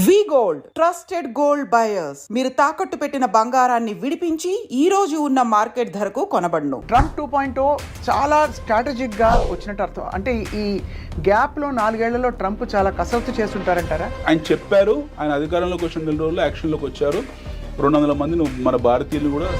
వి gold trusted gold buyers. మీరు తాకట్టు పెట్టిన బంగారాన్ని విడిపించి ఈ రోజు ఉన్న మార్కెట్ ధరకు కొనబడును. ట్రంప్ 2.0 చాలా స్ట్రాటజిక్ గా వచ్చినట్టు అర్థం. అంటే ఈ గ్యాప్ లో 4 ఏళ్లలో ట్రంప్ చాలా కసరత్తు చేస్తుంటారంటారా? ఆయన చెప్పారు, ఆయన అధికారంలోకి వచ్చిన 2 రోజుల్లో యాక్షన్లోకి వచ్చారు. 200 మంది మన భారతీయులు కూడా.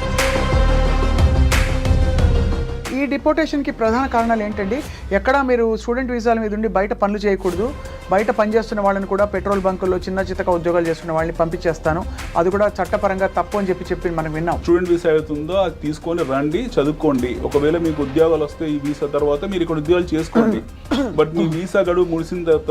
ఈ డిపోటేషన్కి ప్రధాన కారణాలు ఏంటండి? ఎక్కడ మీరు స్టూడెంట్ వీసాల మీద ఉండి బయట పనులు చేయకూడదు, బయట పనిచేస్తున్న వాళ్ళని కూడా పెట్రోల్ బంకుల్లో చిన్న చితక ఉద్యోగాలు చేస్తున్న వాళ్ళని పంపించేస్తాను, అది కూడా చట్టపరంగా తప్పు అని చెప్పి మనం విన్నాం. స్టూడెంట్ వీసా అవుతుందో అది తీసుకొని రండి, చదువుకోండి. ఒకవేళ మీకు ఉద్యోగాలు వస్తే ఈ వీసా తర్వాత మీరు ఇక్కడ ఉద్యోగాలు చేసుకోండి. బట్ మీ వీసా గడువు ముగిసిన తర్వాత,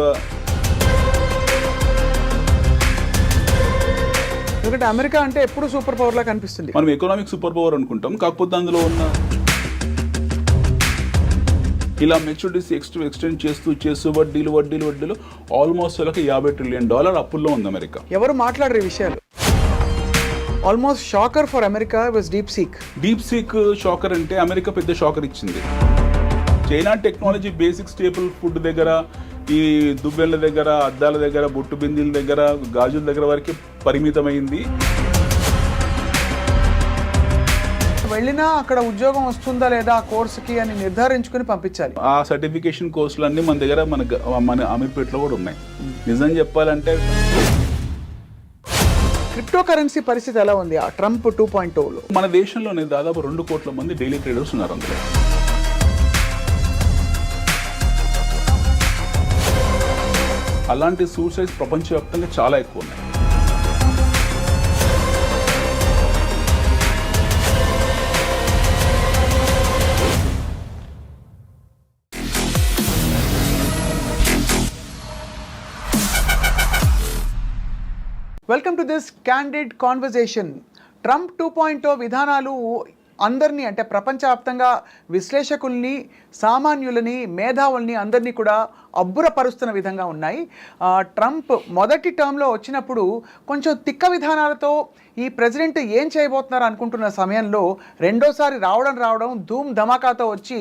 ఎందుకంటే అమెరికా అంటే ఎప్పుడు సూపర్ పవర్ లా కనిపిస్తుంది. మనం ఎకనామిక్ సూపర్ పవర్ అనుకుంటాం, కాకపోతే అందులో ఉన్న ఇలా మెచ్యూరిటీస్ ఎక్స్టెండ్ చేస్తూ వడ్డీలు ఆల్మోస్ట్ $50 ట్రిలియన్ అప్పుల్లో ఉంది అమెరికా. ఎవరు మాట్లాడరు ఈ విషయాలు. Almost shocker for America was deep seek shocker అంటే అమెరికా పెద్ద షాకర్ ఇచ్చింది. China technology basic staple food దగ్గర, ఈ దువ్వెళ్ళ దగ్గర, అద్దాల దగ్గర, బొట్టు బిందీల దగ్గర, గాజుల దగ్గర వరకు పరిమితమైంది. వెళ్ళినా అక్కడ ఉద్యోగం వస్తుందా లేదా ఆ కోర్సుకి అని నిర్ధారించుకుని పంపించాలి. ఆ సర్టిఫికేషన్ కోర్సులు అన్నీ మన దగ్గర మన అమీర్పేటలో కూడా ఉన్నాయి. నిజం చెప్పాలంటే క్రిప్టో కరెన్సీ పరిస్థితి ఎలా ఉంది ఆ ట్రంప్ 2.0లో? మన దేశంలోనే దాదాపు 2 కోట్ల మంది డైలీ ట్రేడర్స్ ఉన్నారు. అందులో అలాంటి సూసైడ్స్ ప్రపంచవ్యాప్తంగా చాలా ఎక్కువ ఉన్నాయి. Welcome to this candid conversation. Trump 2.0 విధానాలు అందరినీ, అంటే ప్రపంచవ్యాప్తంగా విశ్లేషకుల్ని, సామాన్యులని, మేధావుల్ని అందరినీ కూడా అబ్బురపరుస్తున్న విధంగా ఉన్నాయి. ట్రంప్ మొదటి టర్మ్లో వచ్చినప్పుడు కొంచెం తిక్క విధానాలతో ఈ ప్రెసిడెంట్ ఏం చేయబోతున్నారు అనుకుంటున్న సమయంలో రెండోసారి రావడం ధూమ్ ధమాకాతో వచ్చి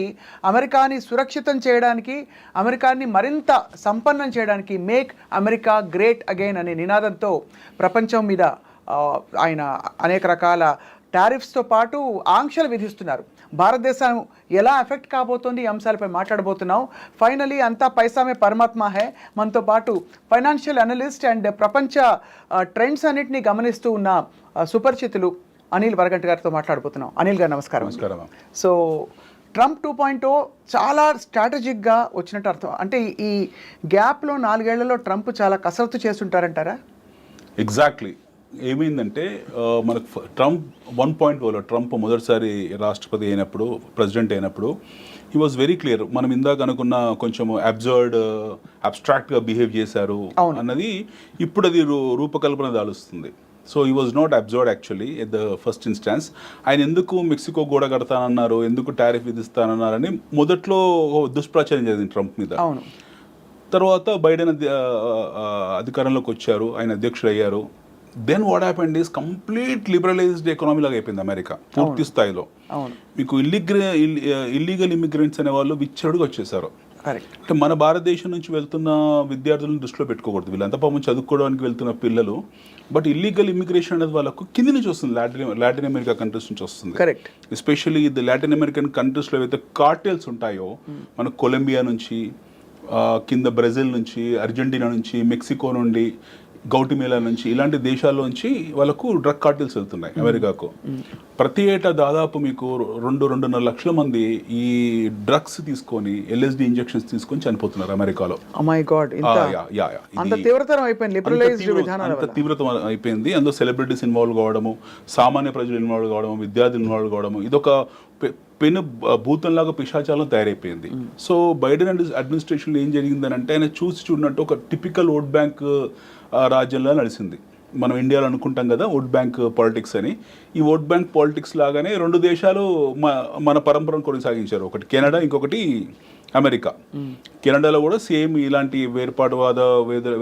అమెరికాని సురక్షితం చేయడానికి, అమెరికాని మరింత సంపన్నం చేయడానికి మేక్ అమెరికా గ్రేట్ అగైన్ అనే నినాదంతో ప్రపంచం మీద ఆయన అనేక రకాల టారిఫ్స్తో పాటు ఆంక్షలు విధిస్తున్నారు. భారతదేశం ఎలా ఎఫెక్ట్ కాబోతోంది ఈ అంశాలపై మాట్లాడబోతున్నాం. ఫైనలీ అంతా పైసామే పరమాత్మ హే. మనతో పాటు ఫైనాన్షియల్ అనలిస్ట్ అండ్ ప్రపంచ ట్రెండ్స్ అన్నింటినీ గమనిస్తూ ఉన్న సుపరిచితులు అనిల్ వరగంటి గారితో మాట్లాడబోతున్నాం. అనిల్ గారు నమస్కారం. సో ట్రంప్ 2.0 చాలా స్ట్రాటజిక్గా వచ్చినట్టు అర్థం. అంటే ఈ గ్యాప్లో 4 ఏళ్లలో ట్రంప్ చాలా కసరత్తు చేస్తుంటారంటారా? ఎగ్జాక్ట్లీ. ఏమైందంటే మనకు ట్రంప్ 1.0లో ట్రంప్ మొదటిసారి రాష్ట్రపతి అయినప్పుడు, ప్రెసిడెంట్ అయినప్పుడు హీ వాజ్ వెరీ క్లియర్. మనం ఇందాక అనుకున్న కొంచెం అబ్స్ట్రాక్ట్గా బిహేవ్ చేశారు అన్నది ఇప్పుడు అది రూపకల్పన దాలుస్తుంది. So he was not observed actually at the first instance. ఆయన ఎందుకు మెక్సికో గోడ కడతానన్నారు, ఎందుకు టారిఫ్ విధిస్తానన్నారని మొదట్లో దుష్ప్రచారం జరిగింది ట్రంప్ మీద. తర్వాత బైడెన్ అధికారంలోకి వచ్చారు, ఆయన అధ్యక్షుడు అయ్యారు. Then what happened is complete liberalised economy లాగా అయిపోయింది అమెరికా పూర్తి స్థాయిలో. మీకు ఇల్లీగల్ ఇమిగ్రెంట్స్ అనే వాళ్ళు విచ్చడుగా వచ్చేసారు. అంటే మన భారతదేశం నుంచి వెళ్తున్న విద్యార్థులను దృష్టిలో పెట్టుకోకూడదు. వీళ్ళంతా పాపం చదువుకోవడానికి వెళ్తున్న పిల్లలు. బట్ ఇల్లీగల్ ఇమిగ్రేషన్ అనేది వాళ్ళకు కింది నుంచి వస్తుంది, లాటిన్ అమెరికా కంట్రీస్ నుంచి వస్తుంది. ఎస్పెషల్లీ ది లాటిన్ అమెరికన్ కంట్రీస్లో ఏవైతే కార్టెల్స్ ఉంటాయో, మన కొలంబియా నుంచి, కింద బ్రెజిల్ నుంచి, అర్జెంటీనా నుంచి, మెక్సికో నుండి, గౌటిమేలా నుంచి, ఇలాంటి దేశాల్లోంచి వాళ్ళకు డ్రగ్ కార్టిల్స్ వెళ్తున్నాయి అమెరికాకు. ప్రతి ఏటా దాదాపు మీకు 2-2.5 లక్షల మంది ఈ డ్రగ్స్ తీసుకొని, LSD ఇంజెక్షన్స్ తీసుకొని చనిపోతున్నారు అమెరికాలో. అంత తీవ్రతరం అయిపోయింది. అందులో సెలబ్రిటీస్ ఇన్వాల్వ్ కావడము, సామాన్య ప్రజలు ఇన్వాల్వ్ కావడము, విద్యార్థులు ఇన్వాల్వ్ కావడము, ఇదొక భూతంలాగా పిశాచాలం తయారైపోయింది. సో బైడెన్ అడ్మినిస్ట్రేషన్లో ఏం జరిగిందని అంటే, ఆయన చూడనట్టు ఒక టిపికల్ ఓట్ బ్యాంక్ రాజ్యంలో నడిచింది. మనం ఇండియాలో అనుకుంటాం కదా ఓట్ బ్యాంక్ పాలిటిక్స్ అని. ఈ ఓట్ బ్యాంక్ పాలిటిక్స్ లాగానే 2 దేశాలు మన పరంపరను కొనసాగించారు. ఒకటి కెనడా, ఇంకొకటి అమెరికా. కెనడాలో కూడా సేమ్ ఇలాంటి వేర్పాటువాద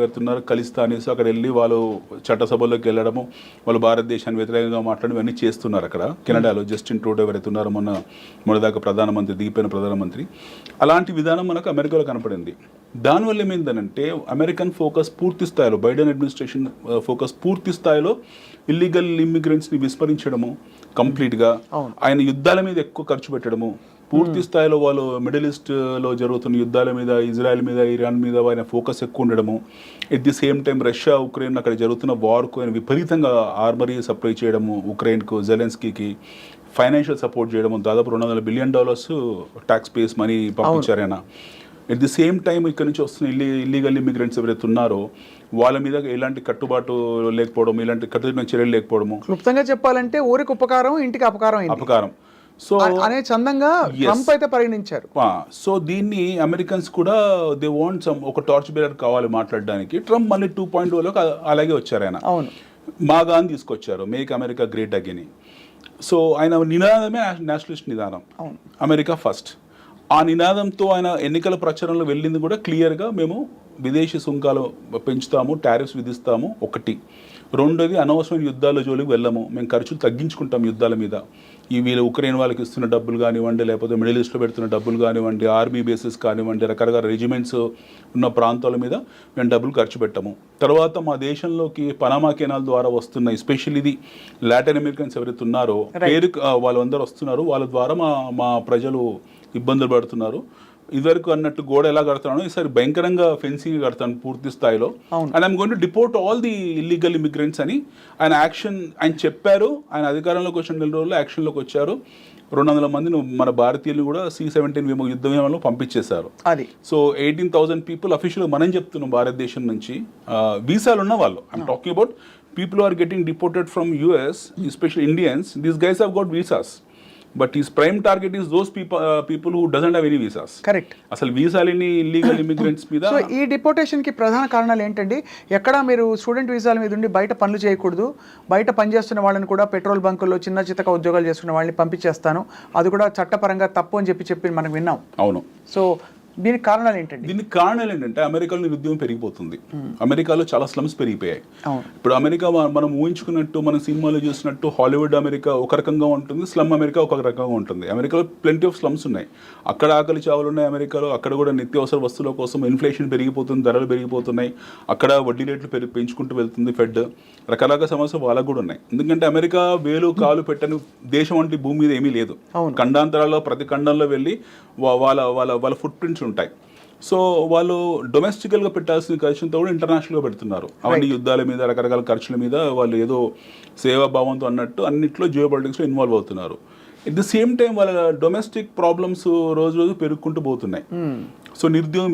వెళ్తున్నారు కలిస్తా అనేసి అక్కడ వెళ్ళి వాళ్ళు చట్టసభల్లోకి వెళ్ళడము, వాళ్ళు భారతదేశాన్ని వ్యతిరేకంగా మాట్లాడడం ఇవన్నీ చేస్తున్నారు అక్కడ కెనడాలో. జస్టిన్ ట్రూడో ఎవరైతున్నారో మొన్నదాకా ప్రధానమంత్రి, దిగిపోయిన ప్రధానమంత్రి. అలాంటి విధానం మనకు అమెరికాలో కనపడింది. దానివల్ల ఏమైందనంటే అమెరికన్ ఫోకస్ పూర్తి స్థాయిలో, బైడెన్ అడ్మినిస్ట్రేషన్ ఫోకస్ పూర్తి స్థాయిలో ఇల్లీగల్ ఇమ్మిగ్రెంట్స్ని విస్మరించడము కంప్లీట్గా, ఆయన యుద్ధాల మీద ఎక్కువ ఖర్చు పెట్టడము, పూర్తి స్థాయిలో వాళ్ళు మిడిల్ ఈస్ట్లో జరుగుతున్న యుద్ధాల మీద, ఇజ్రాయెల్ మీద, ఇరాన్ మీద ఆయన ఫోకస్ ఎక్కువ ఉండడము. At the same time Russia Ukraine అక్కడ జరుగుతున్న వార్కు ఆయన విపరీతంగా ఆర్మరీ సప్లై చేయడము, ఉక్రెయిన్కు, జెలెన్స్కీకి ఫైనాన్షియల్ సపోర్ట్ చేయడము, దాదాపు $200 బిలియన్ ట్యాక్స్ పేస్ మనీ పంపించారు ఆయన. ఎట్ ది సేమ్ టైం ఇక్కడ నుంచి వస్తున్న ఇల్లీగల్ ఇమిగ్రెంట్స్ ఎవరైతే ఉన్నారో వాళ్ళ మీద ఎలాంటి కట్టుబాటు లేకపోవడం, ఇలాంటి కట్టుదిట్టిన చర్యలు లేకపోవడము. క్లుప్తంగా చెప్పాలంటే ఊరికి ఉపకారం, ఇంటికి అపకారం. సో అనే చందంగా ట్రంప్ అయితే పరిగణించారు. సో దీన్ని అమెరికన్స్ కూడా దే వాంట్ సమ్ ఒక టార్చ్ బేరర్ కావాలి మాట్లాడడానికి. ట్రంప్ మళ్ళీ 2.0లోకి అలాగే వచ్చారు ఆయన. అవును, మాగాని తీసుకొచ్చారు, make America great again. So ఆయన నినాదమే నేషనలిస్ట్ నినాదం, అమెరికా ఫస్ట్. ఆ నినాదంతో ఆయన ఎన్నికల ప్రచారంలో వెళ్ళింది కూడా క్లియర్గా, మేము విదేశీ సుంకాలు పెంచుతాము, టారిఫ్స్ విధిస్తాము ఒకటి. రెండోది అనవసరమైన యుద్ధాల జోలికి వెళ్ళము, మేము ఖర్చులు తగ్గించుకుంటాం యుద్ధాల మీద. ఈ వీళ్ళు ఉక్రెయిన్ వాళ్ళకి ఇస్తున్న డబ్బులు కానివ్వండి, లేకపోతే మిడిల్ ఈస్ట్లో పెడుతున్న డబ్బులు కానివ్వండి, ఆర్మీ బేసెస్ కానివ్వండి, రకరకాల రెజిమెంట్స్ ఉన్న ప్రాంతాల మీద మేము డబ్బులు ఖర్చు పెట్టాము. తర్వాత మా దేశంలోకి పనామా కెనాల్ ద్వారా వస్తున్న ఎస్పెషల్లీ ఇది లాటిన్ అమెరికన్స్ ఎవరైతే ఉన్నారో పేరు వాళ్ళందరూ వస్తున్నారు, వాళ్ళ ద్వారా మా ప్రజలు ఇబ్బందులు పడుతున్నారు. ఇదివరకు అన్నట్టు గోడ ఎలా కడతానో ఈసారి భయంకరంగా ఫెన్సింగ్ కడతాను పూర్తి స్థాయిలో. And I'm going to deport all the illegal immigrants అని ఆయన చెప్పారు. ఆయన అధికారంలోకి వచ్చిన 4 రోజుల్లో యాక్షన్లోకి వచ్చారు. 200 మందిని మన భారతీయులు కూడా C-17 యుద్ధ విమానంలో పంపించేశారు. అది సో 18,000 పీపుల్ అఫీషియల్గా మనం చెప్తున్నాం భారతదేశం నుంచి వీసాలు ఉన్న వాళ్ళు. I'm talking about people are getting deported from US, especially Indians. These guys have got visas. But is prime target is those people who doesn't have any visas. Correct. అసలు వీసాలని ఇల్లీగల్ ఇమిగ్రెంట్స్ మీద. So ఈ deportation కి ప్రధాన కారణాలు ఏంటండి? ఎక్కడ మీరు స్టూడెంట్ వీసాల మీద ఉండి బయట పనులు చేయకూడదు, బయట పనిచేస్తున్న వాళ్ళని కూడా పెట్రోల్ బంకుల్లో చిన్న చితక ఉద్యోగాలు చేసుకున్న వాళ్ళని పంపించేస్తాను, అది కూడా చట్టపరంగా తప్పు అని చెప్పి మనం విన్నాం. అవును. సో దీనికి కారణాలు ఏంటండి? దీనికి కారణాలు ఏంటంటే అమెరికాలో నిరుద్యోగం పెరిగిపోతుంది. అమెరికాలో చాలా స్లమ్స్ పెరిగిపోయాయి. ఇప్పుడు అమెరికా మనం ఊహించుకున్నట్టు, మనం సినిమాలో చూసినట్టు హాలీవుడ్ అమెరికా ఒక రకంగా ఉంటుంది, స్లమ్ అమెరికా ఒక రకంగా ఉంటుంది. అమెరికాలో ప్లెంటీ ఆఫ్ స్లమ్స్ ఉన్నాయి. అక్కడ ఆకలి చావులు ఉన్నాయి అమెరికాలో. అక్కడ కూడా నిత్యావసర వస్తువుల కోసం ఇన్ఫ్లేషన్ పెరిగిపోతుంది, ధరలు పెరిగిపోతున్నాయి. అక్కడ వడ్డీ రేట్లు పెంచుకుంటూ వెళ్తుంది ఫెడ్. రకరకాల సమస్యలు వాళ్ళకు కూడా ఉన్నాయి. ఎందుకంటే అమెరికా వేలు కాలు పెట్టని దేశం అంటే భూమి మీద ఏమీ లేదు. ఖండాంతరాల్లో ప్రతి ఖండంలో వెళ్ళి వాళ్ళ ఫుట్ ప్రింట్స్ ఉంటాయి. సో వాళ్ళు డొమెస్టికల్గా పెట్టాల్సిన ఖర్చులతో కూడా ఇంటర్నేషనల్గా పెడుతున్నారు. అవన్నీ యుద్ధాల మీద, రకరకాల ఖర్చుల మీద వాళ్ళు ఏదో సేవాభావంతో అన్నట్టు అన్నింటిలో జియో పాలిటిక్స్లో ఇన్వాల్వ్ అవుతున్నారు. ఎట్ ది సేమ్ టైం వాళ్ళ డొమెస్టిక్ ప్రాబ్లమ్స్ రోజు పెరుగుకుంటూ పోతున్నాయి. సో నిరుద్యోగం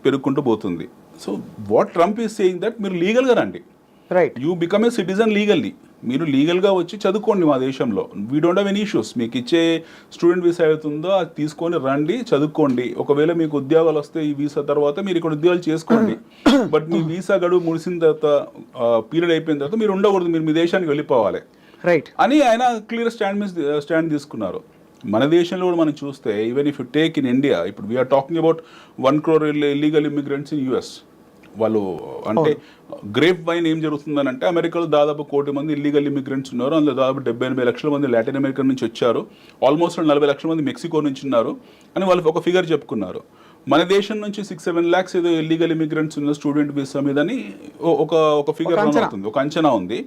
పెరుగుకుంటూ పోతుంది. So what Trump is saying that మీరు లీగల్గా రండి, right, you become a citizen legally. మీరు లీగల్గా వచ్చి చదువుకోండి మా దేశంలో, we don't have any issues. మీకు ఇచ్చే స్టూడెంట్ వీసా అవుతుందో అది తీసుకొని రండి, చదువుకోండి. ఒకవేళ మీకు ఉద్యోగాలు వస్తే ఈ వీసా తర్వాత మీరు ఇక్కడ ఉద్యోగాలు చేసుకోండి. బట్ మీ వీసా గడువు ముగిసిన తర్వాత, పీరియడ్ అయిపోయిన తర్వాత మీరు ఉండకూడదు, మీరు మీ దేశానికి వెళ్ళిపోవాలి, రైట్ అని ఆయన క్లియర్ స్టాండ్ తీసుకున్నారు. మన దేశంలో కూడా మనం చూస్తే, even if you take in India, ఇప్పుడు we're talking about 1 crore illegal immigrants in US. వాళ్ళు అంటే గ్రేప్ వైన్ ఏం జరుగుతుందని అంటే, అమెరికాలో దాదాపు 1 కోటి మంది ఇల్లీగల్ ఇమిగ్రెంట్స్ ఉన్నారు. అందులో దాదాపు 78 లక్షల మంది లాటిన్ అమెరికా నుంచి వచ్చారు. ఆల్మోస్ట్ 40 లక్షల మంది మెక్సికో నుంచి ఉన్నారు అని వాళ్ళు ఒక ఫిగర్ చెప్పుకున్నారు. మన దేశం నుంచి 6-7 lakhs ఏదో ఇల్లీగల్ ఇమిగ్రెంట్స్ ఉన్న స్టూడెంట్ వీసా మీద ఒక ఫిగర్ అవుతుంది, ఒక అంచనా ఉంది.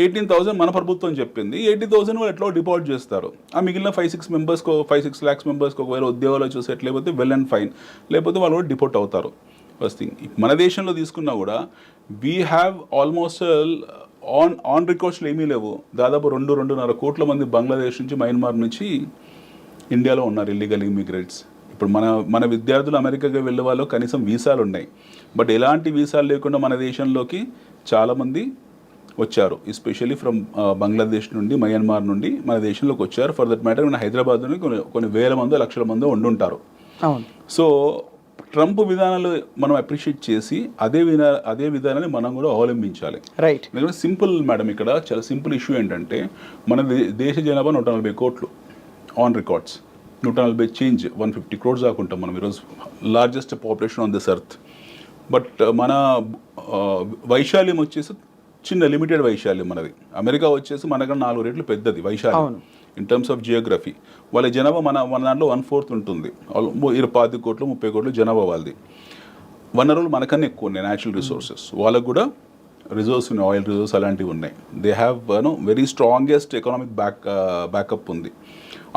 18,000 మన ప్రభుత్వం చెప్పింది. 80,000 వాళ్ళు ఎట్లా డిపాజిట్ చేస్తారు. ఆ మిగిలిన 5-6 lakhs మెంబర్స్కి ఒకవేళ ఉద్యోగాలు చూసి ఎట్లయిపోతే వెల్ అండ్ ఫైన్, లేకపోతే వాళ్ళు కూడా డిపోర్ట్ అవుతారు. ఫస్ట్ థింగ్, మన దేశంలో తీసుకున్నా కూడా వీ హ్యావ్ ఆల్మోస్ట్ ఆన్ రికార్డ్స్లో ఏమీ లేవు. దాదాపు 2-2.5 కోట్ల మంది బంగ్లాదేశ్ నుంచి, మయన్మార్ నుంచి ఇండియాలో ఉన్నారు ఇల్లీగల్ ఇమిగ్రెంట్స్. ఇప్పుడు మన విద్యార్థులు అమెరికాకి వెళ్ళే వాళ్ళు కనీసం వీసాలు ఉన్నాయి. బట్ ఎలాంటి వీసాలు లేకుండా మన దేశంలోకి చాలామంది వచ్చారు, ఎస్పెషల్లీ ఫ్రమ్ బంగ్లాదేశ్ నుండి, మయన్మార్ నుండి మన దేశంలోకి వచ్చారు. ఫర్ దట్ మ్యాటర్ మన హైదరాబాద్లోని కొన్ని వేల మంది, లక్షల మంది ఉండుంటారు. సో ట్రంప్ విధానాలు మనం అప్రిషియేట్ చేసి అదే విధానాన్ని మనం కూడా అవలంబించాలి. రైట్. ఎందుకంటే సింపుల్ మేడం, ఇక్కడ చాలా సింపుల్ ఇష్యూ ఏంటంటే, మన దేశ జనాభా 140 కోట్లు ఆన్ రికార్డ్స్. 140 చేంజ్ 150 crores దాకా ఉంటాం మనం ఈరోజు, largest population on this earth. But మన వైశాల్యం వచ్చేసి చిన్న లిమిటెడ్ వైశాల్యం మనది. అమెరికా వచ్చేసి మనకన్నా 4 రెట్లు పెద్దది వైశాల్యం ఇన్ టర్మ్స్ ఆఫ్ జియోగ్రఫీ. వాళ్ళ జనాభా మన దాంట్లో 1/4 ఉంటుంది. 25 కోట్లు 30 కోట్లు జనాభా వాళ్ళది. వనరులు మనకన్నా ఎక్కువ ఉన్నాయి, న్యాచురల్ రిసోర్సెస్. వాళ్ళకు కూడా రిజర్వ్స్ ఉన్నాయి, ఆయిల్ రిజర్వ్స్ అలాంటివి ఉన్నాయి. They have very strongest economic backup ఉంది.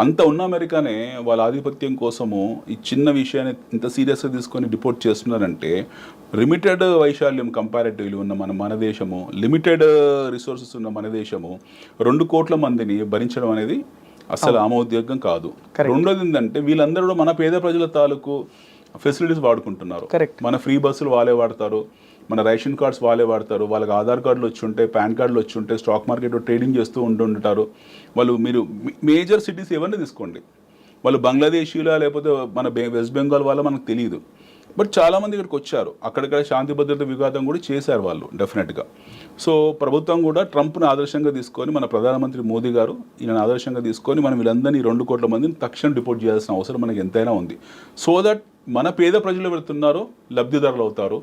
అంత ఉన్న అమెరికానే వాళ్ళ ఆధిపత్యం కోసము ఈ చిన్న విషయాన్ని ఇంత సీరియస్గా తీసుకొని డిపోర్ట్ చేస్తున్నారంటే, లిమిటెడ్ వైశాల్యం కంపారిటివ్లీ ఉన్న మన దేశము, లిమిటెడ్ రిసోర్సెస్ ఉన్న మన దేశము 2 కోట్ల మందిని భరించడం అనేది అసలు ఆమోదయోగ్యం కాదు. రెండోది ఏంటంటే, వీళ్ళందరూ కూడా మన పేద ప్రజల తాలూకు ఫెసిలిటీస్ వాడుకుంటున్నారు. మన ఫ్రీ బస్సులు వాళ్ళే వాడతారు, మన రేషన్ కార్డ్స్ వాళ్ళే వాడతారు, వాళ్ళకి ఆధార్ కార్డులు వచ్చి ఉంటాయి, పాన్ కార్డులు వచ్చి ఉంటాయి, స్టాక్ మార్కెట్లో ట్రేడింగ్ చేస్తూ ఉంటుంటారు వాళ్ళు. మీరు మేజర్ సిటీస్ ఏమన్నా తీసుకోండి, వాళ్ళు బంగ్లాదేశీలా లేకపోతే మన వెస్ట్ బెంగాల్ వాళ్ళ మనకు తెలియదు. బట్ చాలామంది ఇక్కడికి వచ్చారు, అక్కడిక్కడ శాంతి భద్రత విఘాతం కూడా చేశారు వాళ్ళు డెఫినెట్గా. సో ప్రభుత్వం కూడా ట్రంప్ను ఆదర్శంగా తీసుకొని, మన ప్రధానమంత్రి మోదీ గారు ఈయన ఆదర్శంగా తీసుకొని మనం వీళ్ళందరినీ 2 కోట్ల మందిని తక్షణం డిపోర్ట్ చేయాల్సిన అవసరం మనకి ఎంతైనా ఉంది. సో దట్ మన పేద ప్రజలు వెళ్తున్నారో లబ్ధిదారులు అవుతారు.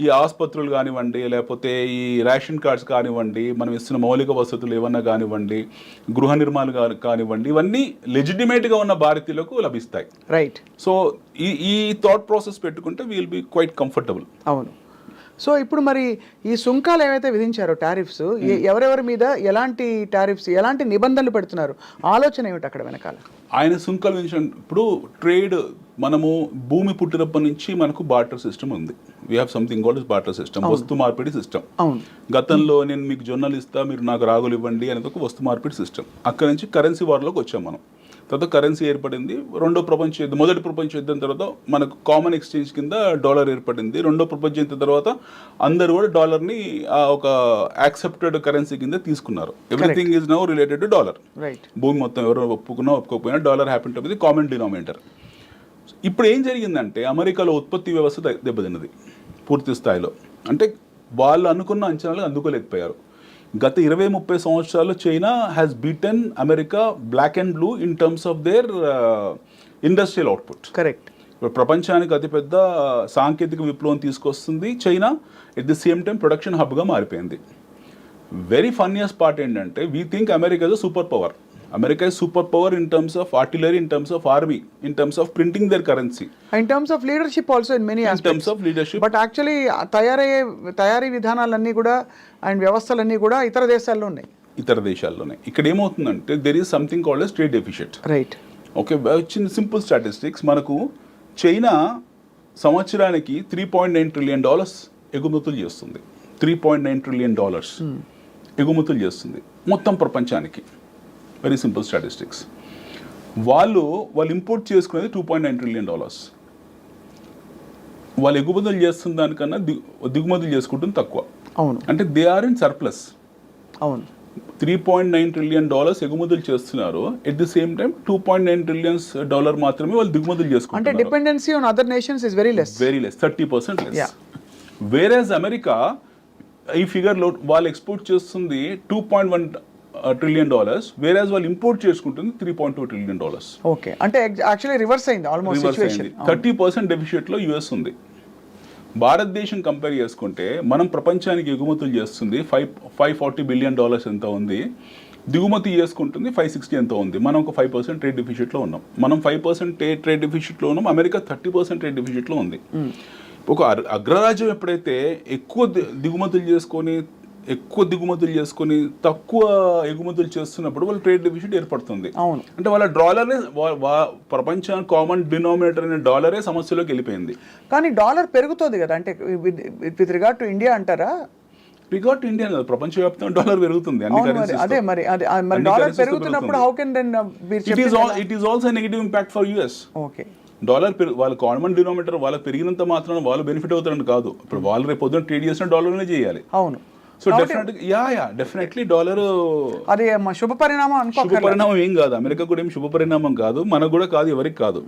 ఈ ఆసుపత్రులు కానివ్వండి, లేకపోతే ఈ రేషన్ కార్డ్స్ కానివ్వండి, మనం ఇస్తున్న మౌలిక వసతులు ఏమన్నా కానివ్వండి, గృహ నిర్మాణాలు కానివ్వండి, ఇవన్నీ లెజిటిమేట్గా ఉన్న భారతీయులకు లభిస్తాయి. రైట్. సో ఈ థాట్ ప్రాసెస్ పెట్టుకుంటే విల్ బి క్వైట్ కంఫర్టబుల్. అవును. సో ఇప్పుడు మరి ఈ సుంకాలు ఏవైతే విధించారో టారిఫ్స్, ఎవరెవరి మీద ఎలాంటి టారిఫ్స్, ఎలాంటి నిబంధనలు పెడుతున్నారు, ఆలోచన ఏమిటి అక్కడ వెనకాల? ఆయన సుంకాలు విధించిన ఇప్పుడు ట్రేడ్, మనము భూమి పుట్టినప్పటి నుంచి మనకు బార్టర్ సిస్టమ్ ఉంది. We have something called is barter system, వస్తు మార్పిడి సిస్టమ్. గతంలో నేను మీకు జొన్నలు ఇస్తా, మీరు నాకు రాగులు ఇవ్వండి అనేది ఒక వస్తు మార్పిడి సిస్టమ్. అక్కడ నుంచి కరెన్సీ వార్లోకి వచ్చాం మనం. తర్వాత కరెన్సీ ఏర్పడింది. మొదటి ప్రపంచ యుద్ధం తర్వాత మనకు కామన్ ఎక్స్చేంజ్ కింద డాలర్ ఏర్పడింది. రెండో ప్రపంచ యుద్ధం తర్వాత అందరూ కూడా డాలర్ని ఒక యాక్సెప్టెడ్ కరెన్సీ కింద తీసుకున్నారు. Everything is now related to dollar. భూమి మొత్తం ఎవరు ఒప్పుకున్నా ఒప్పుకోకపోయినా dollar happen to be the common denominator. ఇప్పుడు ఏం జరిగిందంటే, అమెరికాలో ఉత్పత్తి వ్యవస్థ దెబ్బతిన్నది పూర్తి స్థాయిలో. అంటే వాళ్ళు అనుకున్న అంచనాలు అందుకోలేకపోయారు. గత 20-30 సంవత్సరాలు China has beaten America black and blue in terms of their industrial output. Correct. ప్రపంచానికి అతిపెద్ద సాంకేతిక విప్లవం తీసుకొస్తుంది China. At the same time production హబ్గా మారిపోయింది. వెరీ ఫన్నీయెస్ట్ పార్ట్ ఏంటంటే, we think America is super power. America is superpower in terms of artillery, in terms of army, in terms of printing their currency, in terms of leadership also in many aspects. In terms of leadership. But actually తయారీ విధానాలన్నీ కూడా and వ్యవస్థలన్నీ కూడా ఇతర దేశాల్లోనే. ఇక్కడ ఏమవుతుందంటే, there is something called as trade deficit. Right. Okay, చిన్న simple statistics. మనకు China సంవత్సరానికి $3.9 trillion ఎగుమతులు చేస్తుంది. $3.9 trillion ఎగుమతులు చేస్తుంది మొత్తం ప్రపంచానికి. Very simple statistics. వాళ్ళు ఇంపోర్ట్ చేసుకునేది $2.9 trillion. వాళ్ళు ఎగుమతులు చేస్తున్న దానికన్నా దిగుమతులు చేసుకుంటుంది తక్కువ. అవును. అంటే దే ఆర్ ఇన్ సర్ప్లస్. అవును. $3.9 trillion ఎగుమతులు చేస్తున్నారు. At the same time $2.9 trillion మాత్రమే వాళ్ళు దిగుమతులు చేసుకుంటారు. అంటే dependency on other nations is very less. 30% లెస్. వేరేజ్ అమెరికా ఈ ఫిగర్లో వాళ్ళు ఎక్స్పోర్ట్ చేస్తుంది $2.1 trillion, వేరేజ్ వాళ్ళు ఇంపోర్ట్ చేసుకుంటుంది $3.2 trillion. ఓకే. అంటే యాక్చువల్లీ రివర్స్ అయింది ఆల్మోస్ట్ సిచువేషన్. 30% డెఫిషిట్లో యుఎస్ ఉంది. భారతదేశం కంపేర్ చేసుకుంటే మనం ప్రపంచానికి ఎగుమతులు చేస్తుంది $540 billion ఎంత ఉంది, దిగుమతి చేసుకుంటుంది 560 ఎంత ఉంది. మనం ఒక 5% ట్రేడ్ డెఫిషిట్లో ఉన్నాం. మనం 5% ట్రేడ్ డెఫిషిట్లో ఉన్నాం. అమెరికా 30% ట్రేడ్ డెఫిషిట్లో ఉంది. ఒక అగ్రరాజ్యం ఎప్పుడైతే ఎక్కువ దిగుమతులు చేసుకొని తక్కువ ఎగుమతులు చేస్తున్నప్పుడు వాళ్ళ ట్రేడ్ డెఫిసిట్ ఏర్పడుతుంది. అంటే వాళ్ళ డాలరే ప్రపంచానికి కామన్ డినామినేటర్ అనే డాలరే సమస్యలోకి వెళ్ళిపోయింది. కానీ డాలర్ పెరుగుతుంది కదా, అంటే విత్ రిగార్డ్ టు ఇండియా అంటారా? రిగార్డ్ టు ఇండియా ప్రపంచవ్యాప్తంగా డాలర్ పెరుగుతుంది. అదే మరి డాలర్ పెరుగుతున్నప్పుడు how can then it is also negative impact for US. Okay. Dollar వాళ్ళ కామన్ డినామినేటర్ వాళ్ళకి పెరిగినంత మాత్రం వాళ్ళు బెనిఫిట్ అవుతారని కాదు. ఇప్పుడు వాళ్ళు రేపు పొద్దున ట్రేడ్ చేసిన డాలర్నే చేయాలి. అవును. సో డెఫినెట్లీ డాలర్ అది శుభ పరిణామం ఏం కాదు. అమెరికా కూడా ఏం శుభ పరిణామం కాదు, మనకు కూడా కాదు, ఎవరికి కాదు.